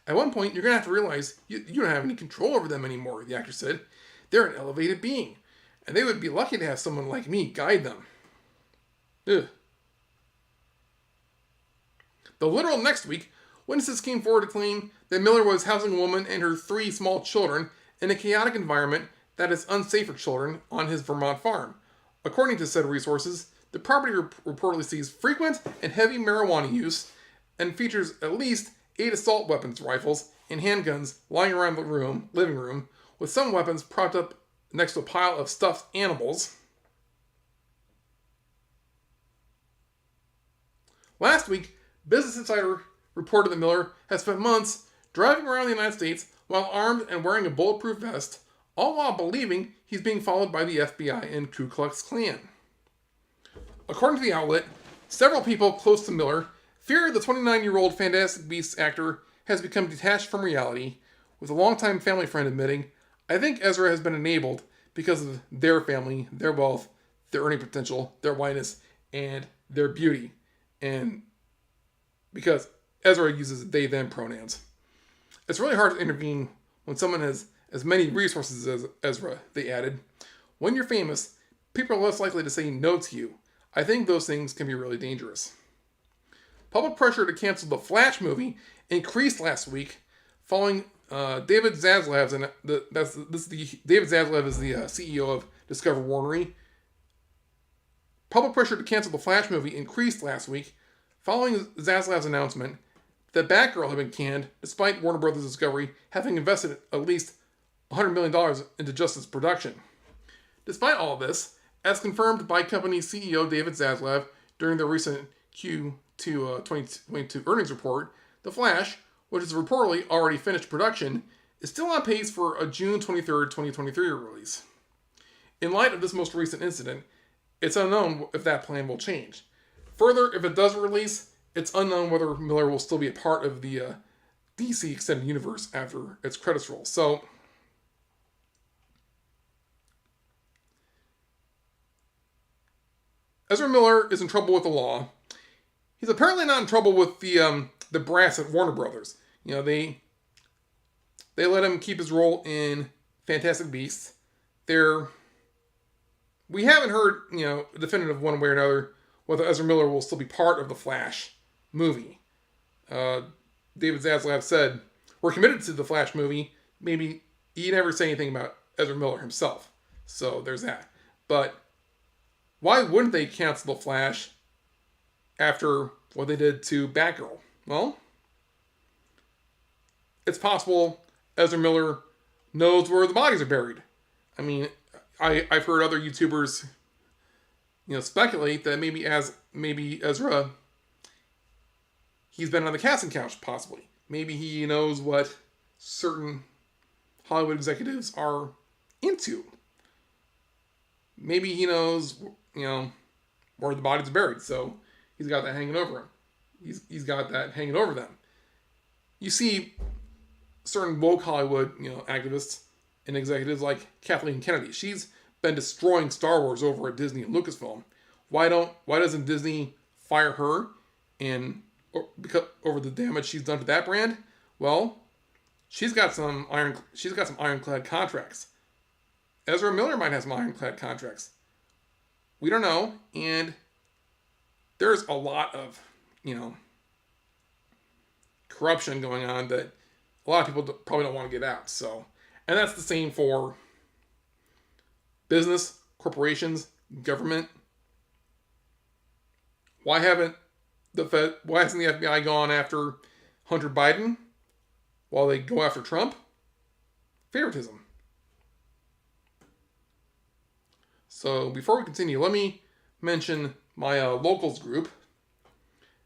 At one point, you're going to have to realize you don't have any control over them anymore," the actor said. "They're an elevated being, and they would be lucky to have someone like me guide them." Ugh. The literal next week, witnesses came forward to claim that Miller was housing a woman and her 3 small children in a chaotic environment that is unsafe for children on his Vermont farm. According to said resources, the property reportedly sees frequent and heavy marijuana use and features at least 8 assault weapons rifles and handguns lying around the living room, with some weapons propped up next to a pile of stuffed animals. Last week, Business Insider reported that Miller has spent months driving around the United States while armed and wearing a bulletproof vest, all while believing he's being followed by the FBI and Ku Klux Klan. According to the outlet, several people close to Miller fear the 29-year-old Fantastic Beasts actor has become detached from reality, with a longtime family friend admitting, "I think Ezra has been enabled because of their family, their wealth, their earning potential, their whiteness, and their beauty, and because Ezra uses they-them pronouns. It's really hard to intervene when someone has as many resources as Ezra," they added. "When you're famous, people are less likely to say no to you. I think those things can be really dangerous." Public pressure to cancel the Flash movie increased last week following David Zaslav's, and David Zaslav is the CEO of Discover Warnery. Public pressure to cancel the Flash movie increased last week following Zaslav's announcement that Batgirl had been canned, despite Warner Bros. Discovery having invested at least $100 million into just its production. Despite all of this, as confirmed by company CEO David Zaslav during the recent Q2 2022 earnings report, The Flash, which is reportedly already finished production, is still on pace for a June 23rd, 2023 release. In light of this most recent incident, it's unknown if that plan will change. Further, if it does release, it's unknown whether Miller will still be a part of the DC Extended Universe after its credits roll. So, Ezra Miller is in trouble with the law. He's apparently not in trouble with the brass at Warner Brothers. They let him keep his role in Fantastic Beasts. We haven't heard, definitive one way or another whether Ezra Miller will still be part of the Flash movie. David Zaslav said, "We're committed to the Flash movie." Maybe he never said anything about Ezra Miller himself. So there's that. But why wouldn't they cancel the Flash after what they did to Batgirl? Well, it's possible Ezra Miller knows where the bodies are buried. I mean, I've heard other YouTubers, speculate that maybe Ezra, he's been on the casting couch, possibly. Maybe he knows what certain Hollywood executives are into. Maybe he knows, where the bodies are buried, so he's got that hanging over him. He's got that hanging over them. You see certain woke Hollywood, activists and executives like Kathleen Kennedy. She's been destroying Star Wars over at Disney and Lucasfilm. Why doesn't Disney fire her over the damage she's done to that brand? Well, she's got some ironclad contracts. Ezra Miller might have some ironclad contracts. We don't know, and there's a lot of corruption going on that a lot of people probably don't want to get out. So, and that's the same for business, corporations, government. Why hasn't the FBI gone after Hunter Biden while they go after Trump? Favoritism. So before we continue, let me mention my locals group.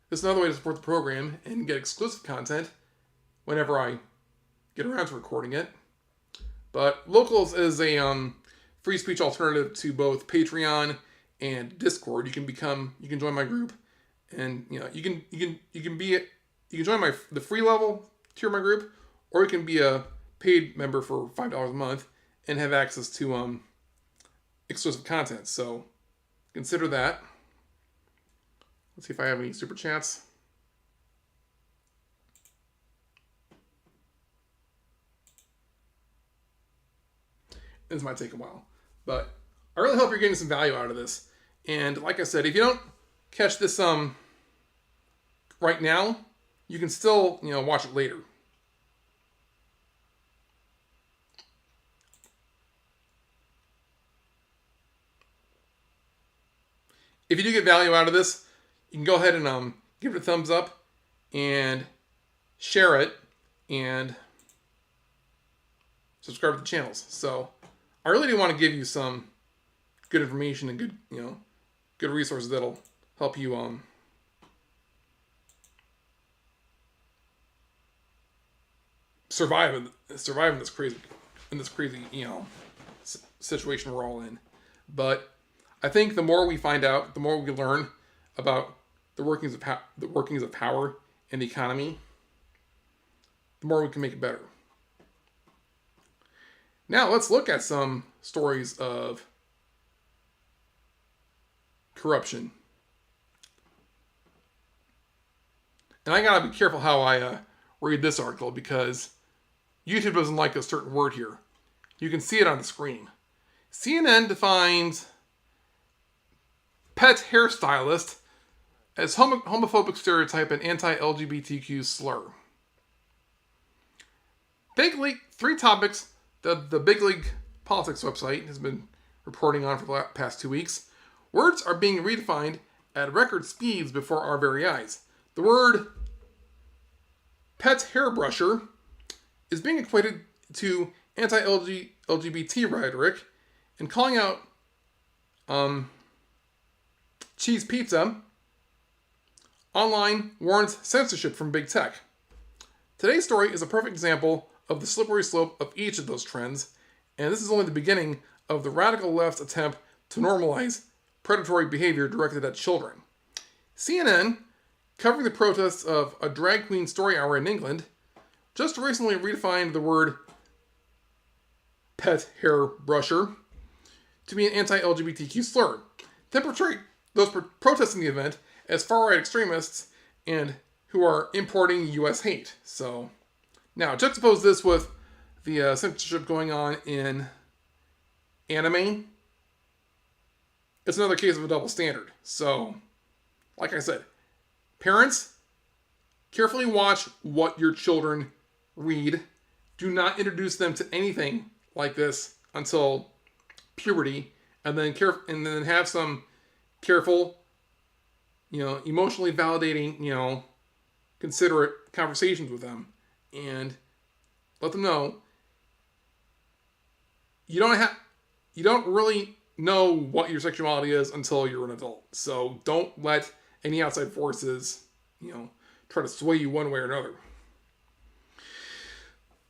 This is another way to support the program and get exclusive content whenever I get around to recording it. But locals is a free speech alternative to both Patreon and Discord. You can join my group, and you can join the free level tier of my group, or you can be a paid member for $5 a month and have access to exclusive content. So consider that. Let's see if I have any super chats. This might take a while, but I really hope you're getting some value out of this. And like I said, if you don't catch this right now, you can still watch it later. If you do get value out of this, you can go ahead and give it a thumbs up and share it and subscribe to the channels. So I really do want to give you some good information and good resources that'll help you survive in this crazy situation we're all in. But I think the more we find out, the more we learn about the workings of power and the economy, the more we can make it better. Now let's look at some stories of corruption. And I gotta be careful how I read this article because YouTube doesn't like a certain word here. You can see it on the screen. CNN defines pet hairstylist as homophobic stereotype and anti-LGBTQ slur. Big League, 3 topics that the Big League Politics website has been reporting on for the past 2 weeks. Words are being redefined at record speeds before our very eyes. The word pet hairbrusher is being equated to anti-LGBT rhetoric, and calling out cheese pizza online warrants censorship from big tech. Today's story is a perfect example of the slippery slope of each of those trends, and this is only the beginning of the radical left's attempt to normalize predatory behavior directed at children. CNN, covering the protests of a drag queen story hour in England, just recently redefined the word pet hairbrusher to be an anti-LGBTQ slur, then portray those protesting the event as far-right extremists and who are importing U.S. hate. So, now, juxtapose this with the censorship going on in anime. It's another case of a double standard. So, like I said, parents, carefully watch what your children read. Do not introduce them to anything like this until puberty, and then have some careful, emotionally validating, considerate conversations with them and let them know you don't really know what your sexuality is until you're an adult. So don't let any outside forces, try to sway you one way or another.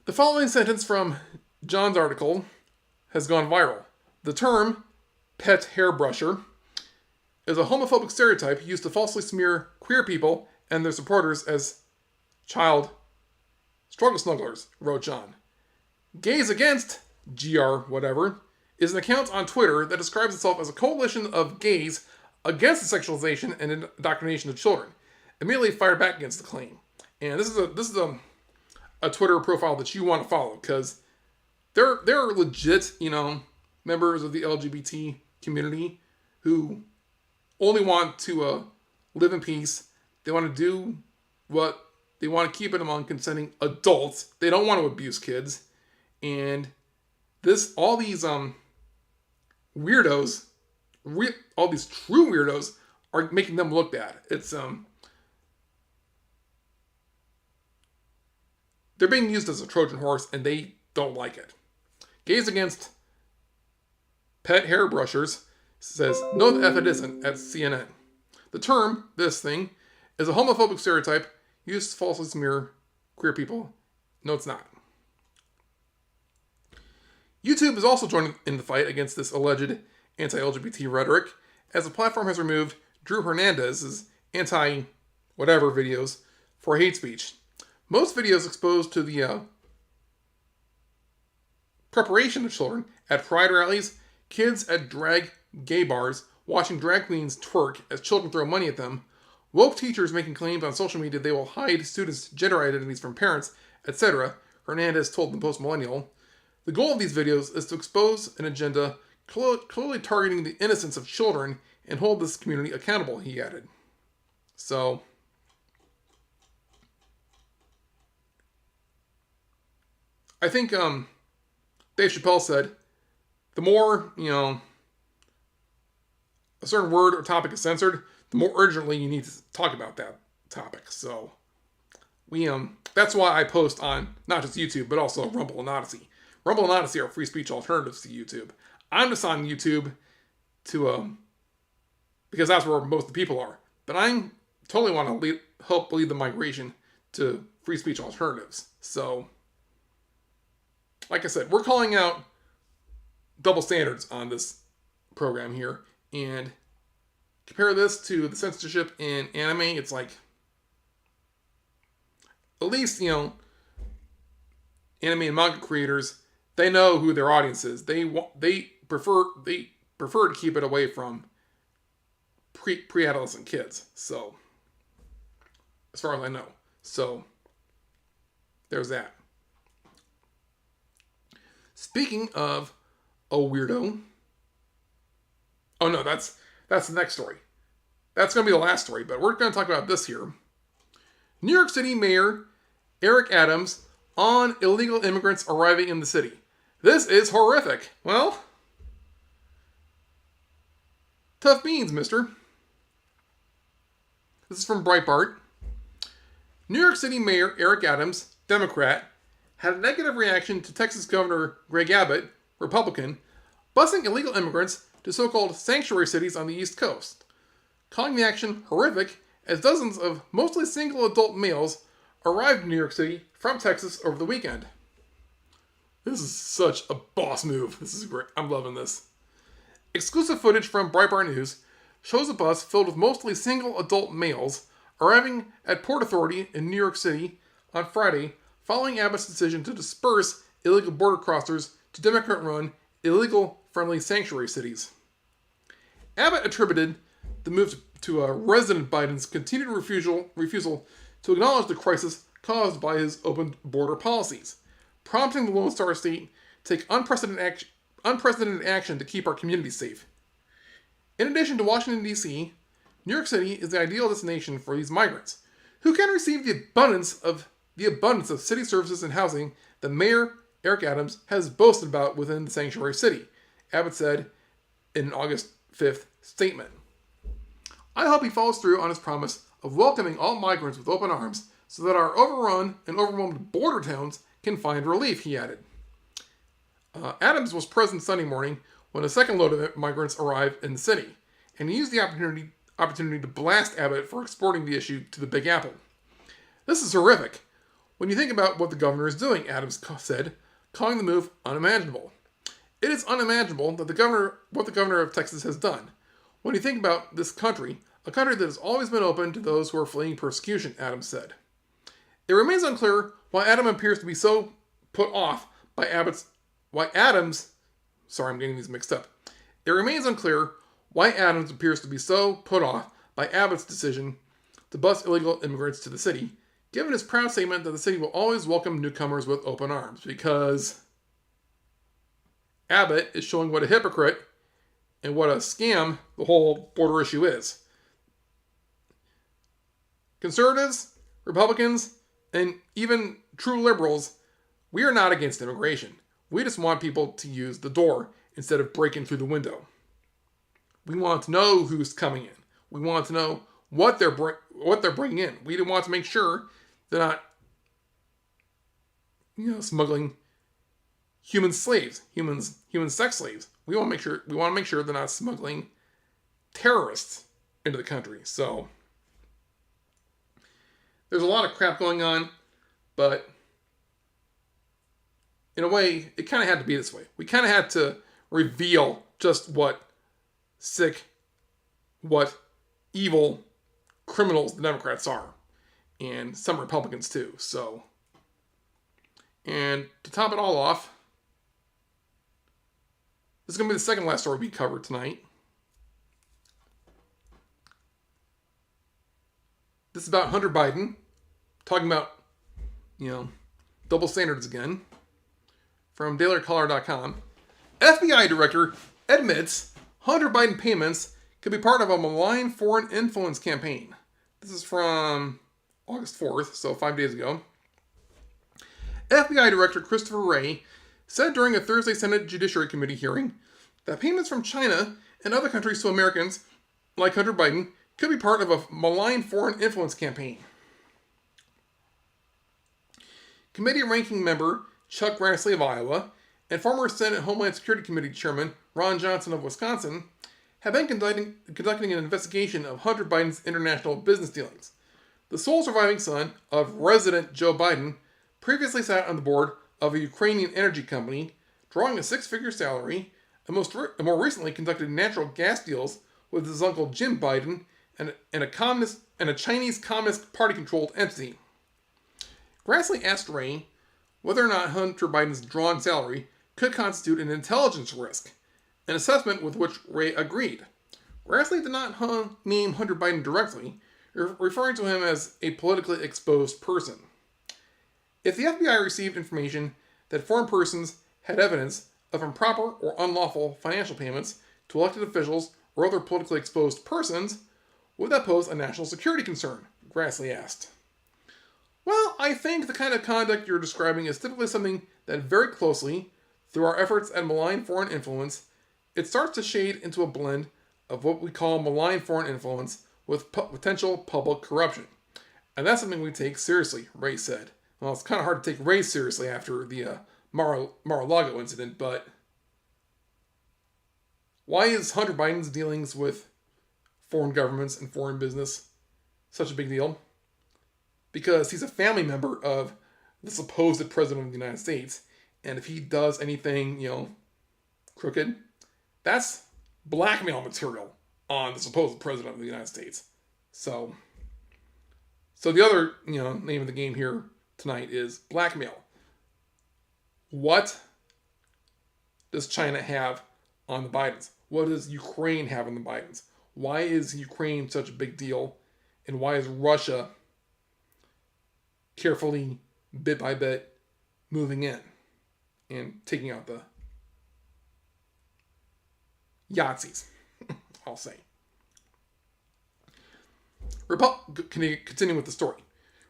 The following sentence from John's article has gone viral. The term pet hairbrusher is a homophobic stereotype used to falsely smear queer people and their supporters as child struggle snugglers, wrote John. Gays Against GR whatever is an account on Twitter that describes itself as a coalition of gays against the sexualization and indoctrination of children. Immediately fired back against the claim. And this is a Twitter profile that you want to follow because they're legit, members of the LGBT community who only want to live in peace. They want to do what they want to keep it among consenting adults. They don't want to abuse kids. And all these weirdos, all these true weirdos are making them look bad. It's they're being used as a Trojan horse and they don't like it. Gays Against Pet Hairbrushers says, no the F it isn't at CNN. The term, this thing, is a homophobic stereotype used to falsely smear queer people. No, it's not. YouTube is also joining in the fight against this alleged anti-LGBT rhetoric, as the platform has removed Drew Hernandez's anti-whatever videos for hate speech. Most videos exposed to the preparation of children at pride rallies, kids at drag gay bars, watching drag queens twerk as children throw money at them, woke teachers making claims on social media they will hide students' gender identities from parents, etc., Hernandez told the Post-Millennial. The goal of these videos is to expose an agenda clearly targeting the innocence of children and hold this community accountable, he added. So, I think Dave Chappelle said, the more, a certain word or topic is censored, the more urgently you need to talk about that topic. So, that's why I post on not just YouTube, but also Rumble and Odyssey. Rumble and Odyssey are free speech alternatives to YouTube. I'm just on YouTube to, because that's where most of the people are. But I totally want to help lead the migration to free speech alternatives. So, like I said, we're calling out double standards on this program here. And compare this to the censorship in anime, it's like, at least, anime and manga creators, they know who their audience is. They prefer to keep it away from pre-adolescent kids. So, as far as I know. So, there's that. Speaking of a weirdo. Oh no, that's the next story. That's going to be the last story, but we're going to talk about this here. New York City Mayor Eric Adams on illegal immigrants arriving in the city. This is horrific. Well, tough beans, mister. This is from Breitbart. New York City Mayor Eric Adams, Democrat, had a negative reaction to Texas Governor Greg Abbott, Republican, busing illegal immigrants to so-called sanctuary cities on the East Coast, calling the action horrific as dozens of mostly single adult males arrived in New York City from Texas over the weekend. This is such a boss move. This is great. I'm loving this. Exclusive footage from Breitbart News shows a bus filled with mostly single adult males arriving at Port Authority in New York City on Friday following Abbott's decision to disperse illegal border crossers to Democrat-run, illegal-friendly sanctuary cities. Abbott attributed the move to President Biden's continued refusal to acknowledge the crisis caused by his open border policies, prompting the Lone Star State to take unprecedented action to keep our communities safe. In addition to Washington, D.C., New York City is the ideal destination for these migrants, who can receive the abundance of city services and housing that Mayor Eric Adams has boasted about within the sanctuary city, Abbott said in an August 5th statement. I hope he follows through on his promise of welcoming all migrants with open arms so that our overrun and overwhelmed border towns can find relief, he added. Adams was present Sunday morning when a second load of migrants arrived in the city, and he used the opportunity to blast Abbott for exporting the issue to the Big Apple. This is horrific. When you think about what the governor is doing, Adams said, calling the move unimaginable. It is unimaginable that what the governor of Texas has done. When you think about this country, a country that has always been open to those who are fleeing persecution, Adams said. It remains unclear why Adams appears to be so put off by Sorry, I'm getting these mixed up. It remains unclear why Adams appears to be so put off by Abbott's decision to bus illegal immigrants to the city, given his proud statement that the city will always welcome newcomers with open arms, because Abbott is showing what a hypocrite and what a scam the whole border issue is. Conservatives, Republicans, and even true liberals, we are not against immigration. We just want people to use the door instead of breaking through the window. We want to know who's coming in. We want to know what they're bringing in. We want to make sure they're not, smuggling human slaves, human sex slaves. We want to make sure they're not smuggling terrorists into the country. So there's a lot of crap going on, but in a way, it kind of had to be this way. We kind of had to reveal just what sick, what evil criminals the Democrats are. And some Republicans too. So, and to top it all off, this is going to be the second last story we covered tonight. This is about Hunter Biden, talking about, double standards again, from DailyCaller.com. FBI director admits Hunter Biden payments could be part of a malign foreign influence campaign. This is from August 4th, so 5 days ago. FBI Director Christopher Wray said during a Thursday Senate Judiciary Committee hearing that payments from China and other countries to Americans, like Hunter Biden, could be part of a malign foreign influence campaign. Committee ranking member Chuck Grassley of Iowa and former Senate Homeland Security Committee Chairman Ron Johnson of Wisconsin have been conducting an investigation of Hunter Biden's international business dealings. The sole surviving son of resident Joe Biden previously sat on the board of a Ukrainian energy company, drawing a six-figure salary, and more recently conducted natural gas deals with his uncle Jim Biden and a Chinese Communist Party-controlled entity. Grassley asked Ray whether or not Hunter Biden's drawn salary could constitute an intelligence risk, an assessment with which Ray agreed. Grassley did not name Hunter Biden directly, referring to him as a politically exposed person. If the FBI received information that foreign persons had evidence of improper or unlawful financial payments to elected officials or other politically exposed persons, would that pose a national security concern? Grassley asked. Well, I think the kind of conduct you're describing is typically something that very closely, through our efforts at malign foreign influence, it starts to shade into a blend of what we call malign foreign influence with potential public corruption. And that's something we take seriously, Ray said. Well, it's kind of hard to take Ray seriously after the Lago incident, but why is Hunter Biden's dealings with foreign governments and foreign business such a big deal? Because he's a family member of the supposed president of the United States, and if he does anything, crooked, that's blackmail material on the supposed president of the United States. So the other, name of the game here tonight is blackmail. What does China have on the Bidens? What does Ukraine have on the Bidens? Why is Ukraine such a big deal? And why is Russia carefully, bit by bit, moving in and taking out the Yahtzees, I'll say. Continuing with the story.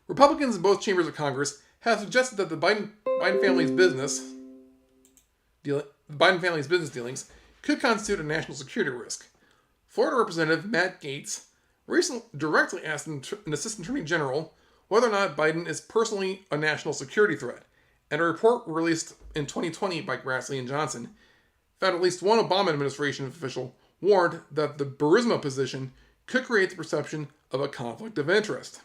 Republicans in both chambers of Congress have suggested that the Biden family's business dealings could constitute a national security risk. Florida Representative Matt Gaetz recently directly asked an assistant attorney general whether or not Biden is personally a national security threat. And a report released in 2020 by Grassley and Johnson found at least one Obama administration official warned that the Burisma position could create the perception of a conflict of interest.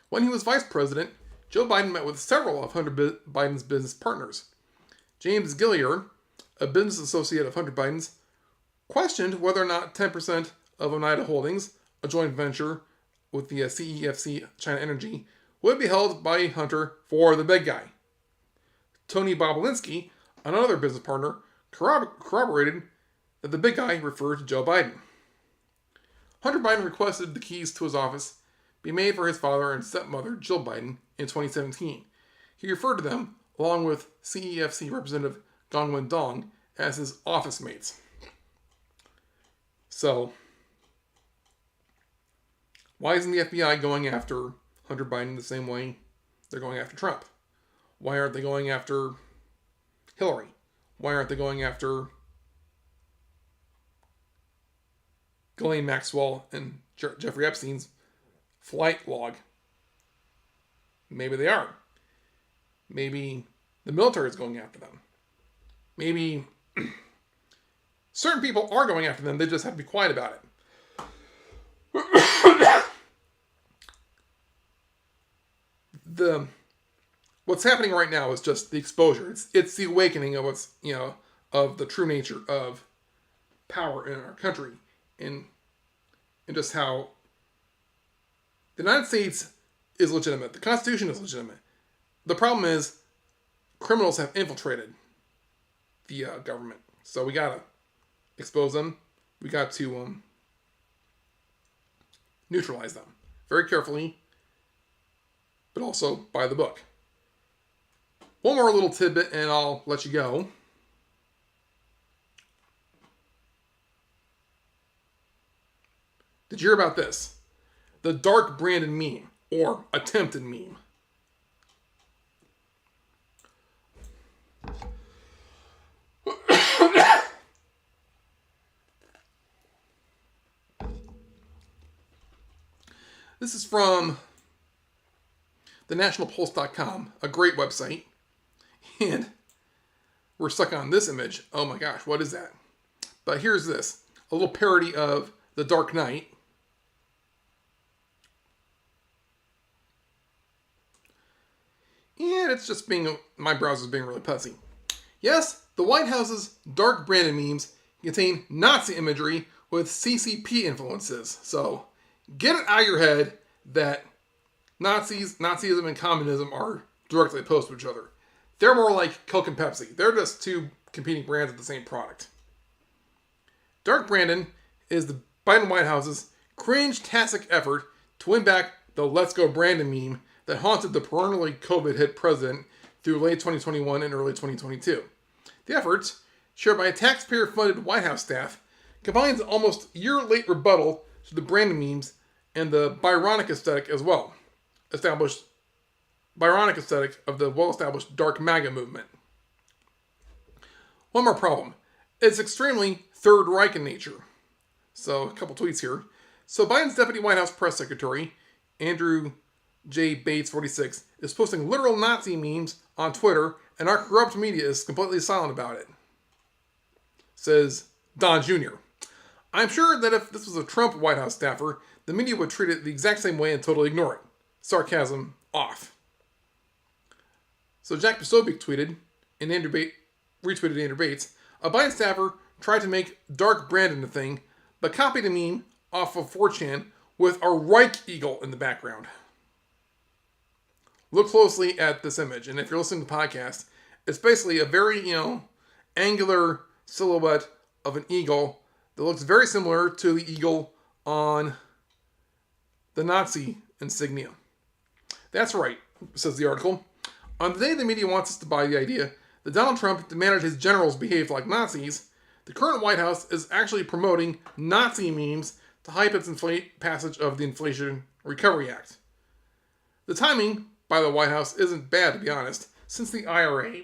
When he was vice president, Joe Biden met with several of Hunter Biden's business partners. James Gillier, a business associate of Hunter Biden's, questioned whether or not 10% of Oneida Holdings, a joint venture with the CEFC China Energy, would be held by Hunter for the big guy. Tony Bobulinski, another business partner, corroborated that the big guy referred to Joe Biden. Hunter Biden requested the keys to his office be made for his father and stepmother, Jill Biden, in 2017. He referred to them, along with CEFC Representative Gongwen Dong, as his office mates. So, why isn't the FBI going after Hunter Biden the same way they're going after Trump? Why aren't they going after Hillary? Why aren't they going after Ghislaine Maxwell and Jeffrey Epstein's flight log? Maybe they are. Maybe the military is going after them. Maybe certain people are going after them. They just have to be quiet about it. What's happening right now is just the exposure. It's the awakening of of the true nature of power in our country, and just how the United States is legitimate. The Constitution is legitimate. The problem is criminals have infiltrated the government. So we gotta expose them. We got to neutralize them very carefully, but also by the book. One more little tidbit and I'll let you go. Did you hear about this? The Dark Brandon meme, or attempted meme. This is from thenationalpulse.com, a great website. And we're stuck on this image. Oh my gosh, what is that? But here's this. A little parody of The Dark Knight. And it's just my browser's being really pussy. Yes, the White House's Dark Brandon memes contain Nazi imagery with CCP influences. So get it out of your head that Nazism and communism are directly opposed to each other. They're more like Coke and Pepsi. They're just two competing brands of the same product. Dark Brandon is the Biden White House's cringe-tastic effort to win back the Let's Go Brandon meme that haunted the perennially COVID-hit president through late 2021 and early 2022. The effort, shared by a taxpayer-funded White House staff, combines almost year-late rebuttal to the Brandon memes and the Byronic aesthetic as well. Byronic aesthetic of the well-established Dark MAGA movement. One more problem. It's extremely Third Reich in nature. So, a couple tweets here. So, Biden's Deputy White House Press Secretary, Andrew J. Bates, 46, is posting literal Nazi memes on Twitter, and our corrupt media is completely silent about it. Says Don Jr. I'm sure that if this was a Trump White House staffer, the media would treat it the exact same way and totally ignore it. Sarcasm off. So Jack Posobiec tweeted, and retweeted Andrew Bates, a Biden staffer tried to make Dark Brandon a thing, but copied a meme off of 4chan with a Reich eagle in the background. Look closely at this image, and if you're listening to the podcast, it's basically a very, angular silhouette of an eagle that looks very similar to the eagle on the Nazi insignia. That's right, says the article. On the day the media wants us to buy the idea that Donald Trump demanded his generals behave like Nazis, the current White House is actually promoting Nazi memes to hype its passage of the Inflation Recovery Act. The timing by the White House isn't bad, to be honest, since the IRA,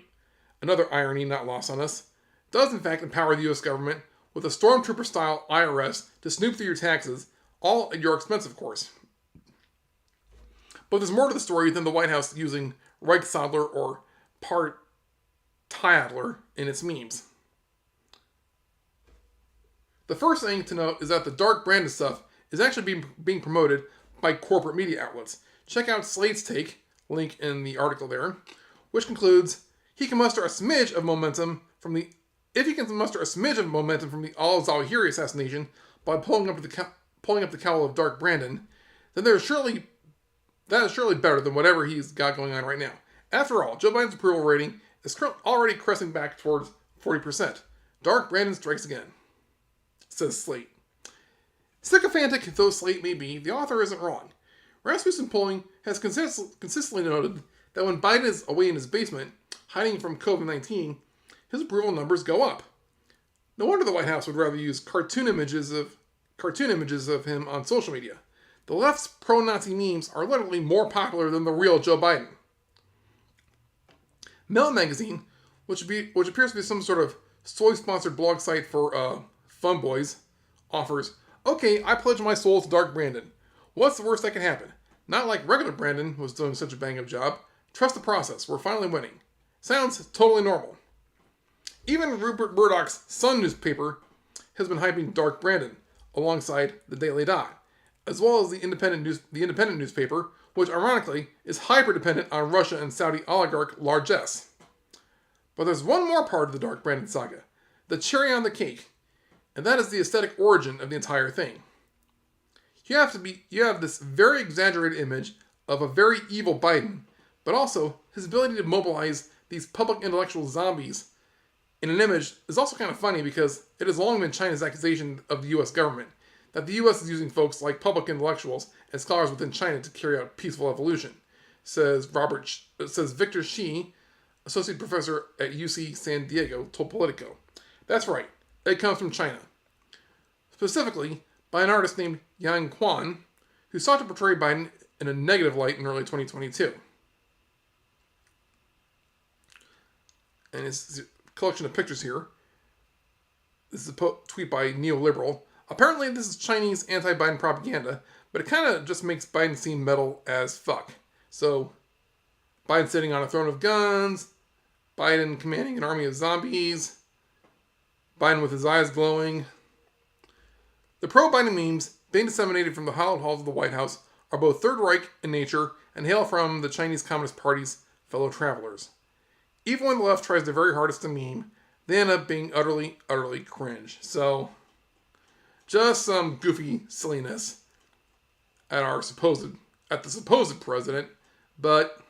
another irony not lost on us, does in fact empower the U.S. government with a stormtrooper-style IRS to snoop through your taxes, all at your expense, of course. But there's more to the story than the White House using Reichsadler or Parteiadler in its memes. The first thing to note is that the Dark Brandon stuff is actually being promoted by corporate media outlets. Check out Slate's take, link in the article there, which concludes, if he can muster a smidge of momentum from the al-Zawahiri assassination by pulling up the cowl of Dark Brandon, then that is surely better than whatever he's got going on right now. After all, Joe Biden's approval rating is already cresting back towards 40%. Dark Brandon strikes again, says Slate. Sycophantic though Slate may be, the author isn't wrong. Rasmussen polling has consistently noted that when Biden is away in his basement, hiding from COVID-19, his approval numbers go up. No wonder the White House would rather use cartoon images of him on social media. The left's pro-Nazi memes are literally more popular than the real Joe Biden. Mel Magazine, which appears to be some sort of soy-sponsored blog site for fun boys, offers, okay, I pledge my soul to Dark Brandon. What's the worst that can happen? Not like regular Brandon was doing such a bang-up job. Trust the process. We're finally winning. Sounds totally normal. Even Rupert Murdoch's Sun newspaper has been hyping Dark Brandon alongside the Daily Dot, as well as the Independent newspaper, which ironically is hyper-dependent on Russia and Saudi oligarch largesse. But there's one more part of the Dark Brandon saga, the cherry on the cake, and that is the aesthetic origin of the entire thing. You have this very exaggerated image of a very evil Biden, but also his ability to mobilize these public intellectual zombies in an image is also kind of funny because it has long been China's accusation of the U.S. government that the U.S. is using folks like public intellectuals and scholars within China to carry out peaceful evolution, says Victor Shi, associate professor at UC San Diego, told Politico. That's right, it comes from China. Specifically, by an artist named Yang Quan, who sought to portray Biden in a negative light in early 2022. And his collection of pictures here. This is a tweet by Neoliberal. Apparently this is Chinese anti-Biden propaganda, but it kind of just makes Biden seem metal as fuck. So, Biden sitting on a throne of guns, Biden commanding an army of zombies, Biden with his eyes glowing. The pro-Biden memes being disseminated from the hallowed halls of the White House are both Third Reich in nature and hail from the Chinese Communist Party's fellow travelers. Even when the left tries their very hardest to meme, they end up being utterly, utterly cringe. So, just some goofy silliness at the supposed president, but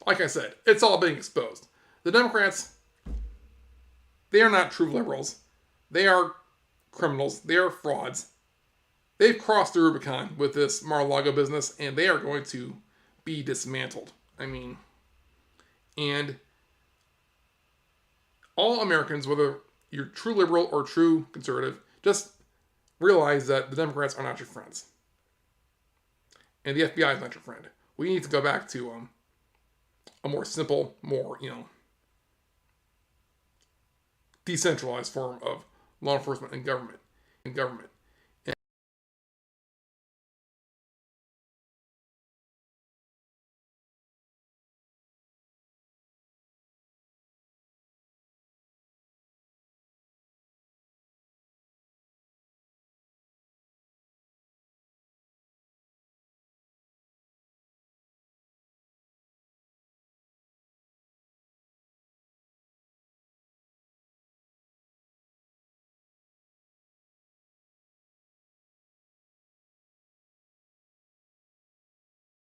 like I said, it's all being exposed. The Democrats, they are not true liberals. They are criminals. They are frauds. They've crossed the Rubicon with this Mar-a-Lago business, and they are going to be dismantled. And all Americans, whether you're true liberal or true conservative, just realize that the Democrats are not your friends. And the FBI is not your friend. We need to go back to a more simple, more, decentralized form of law enforcement and government.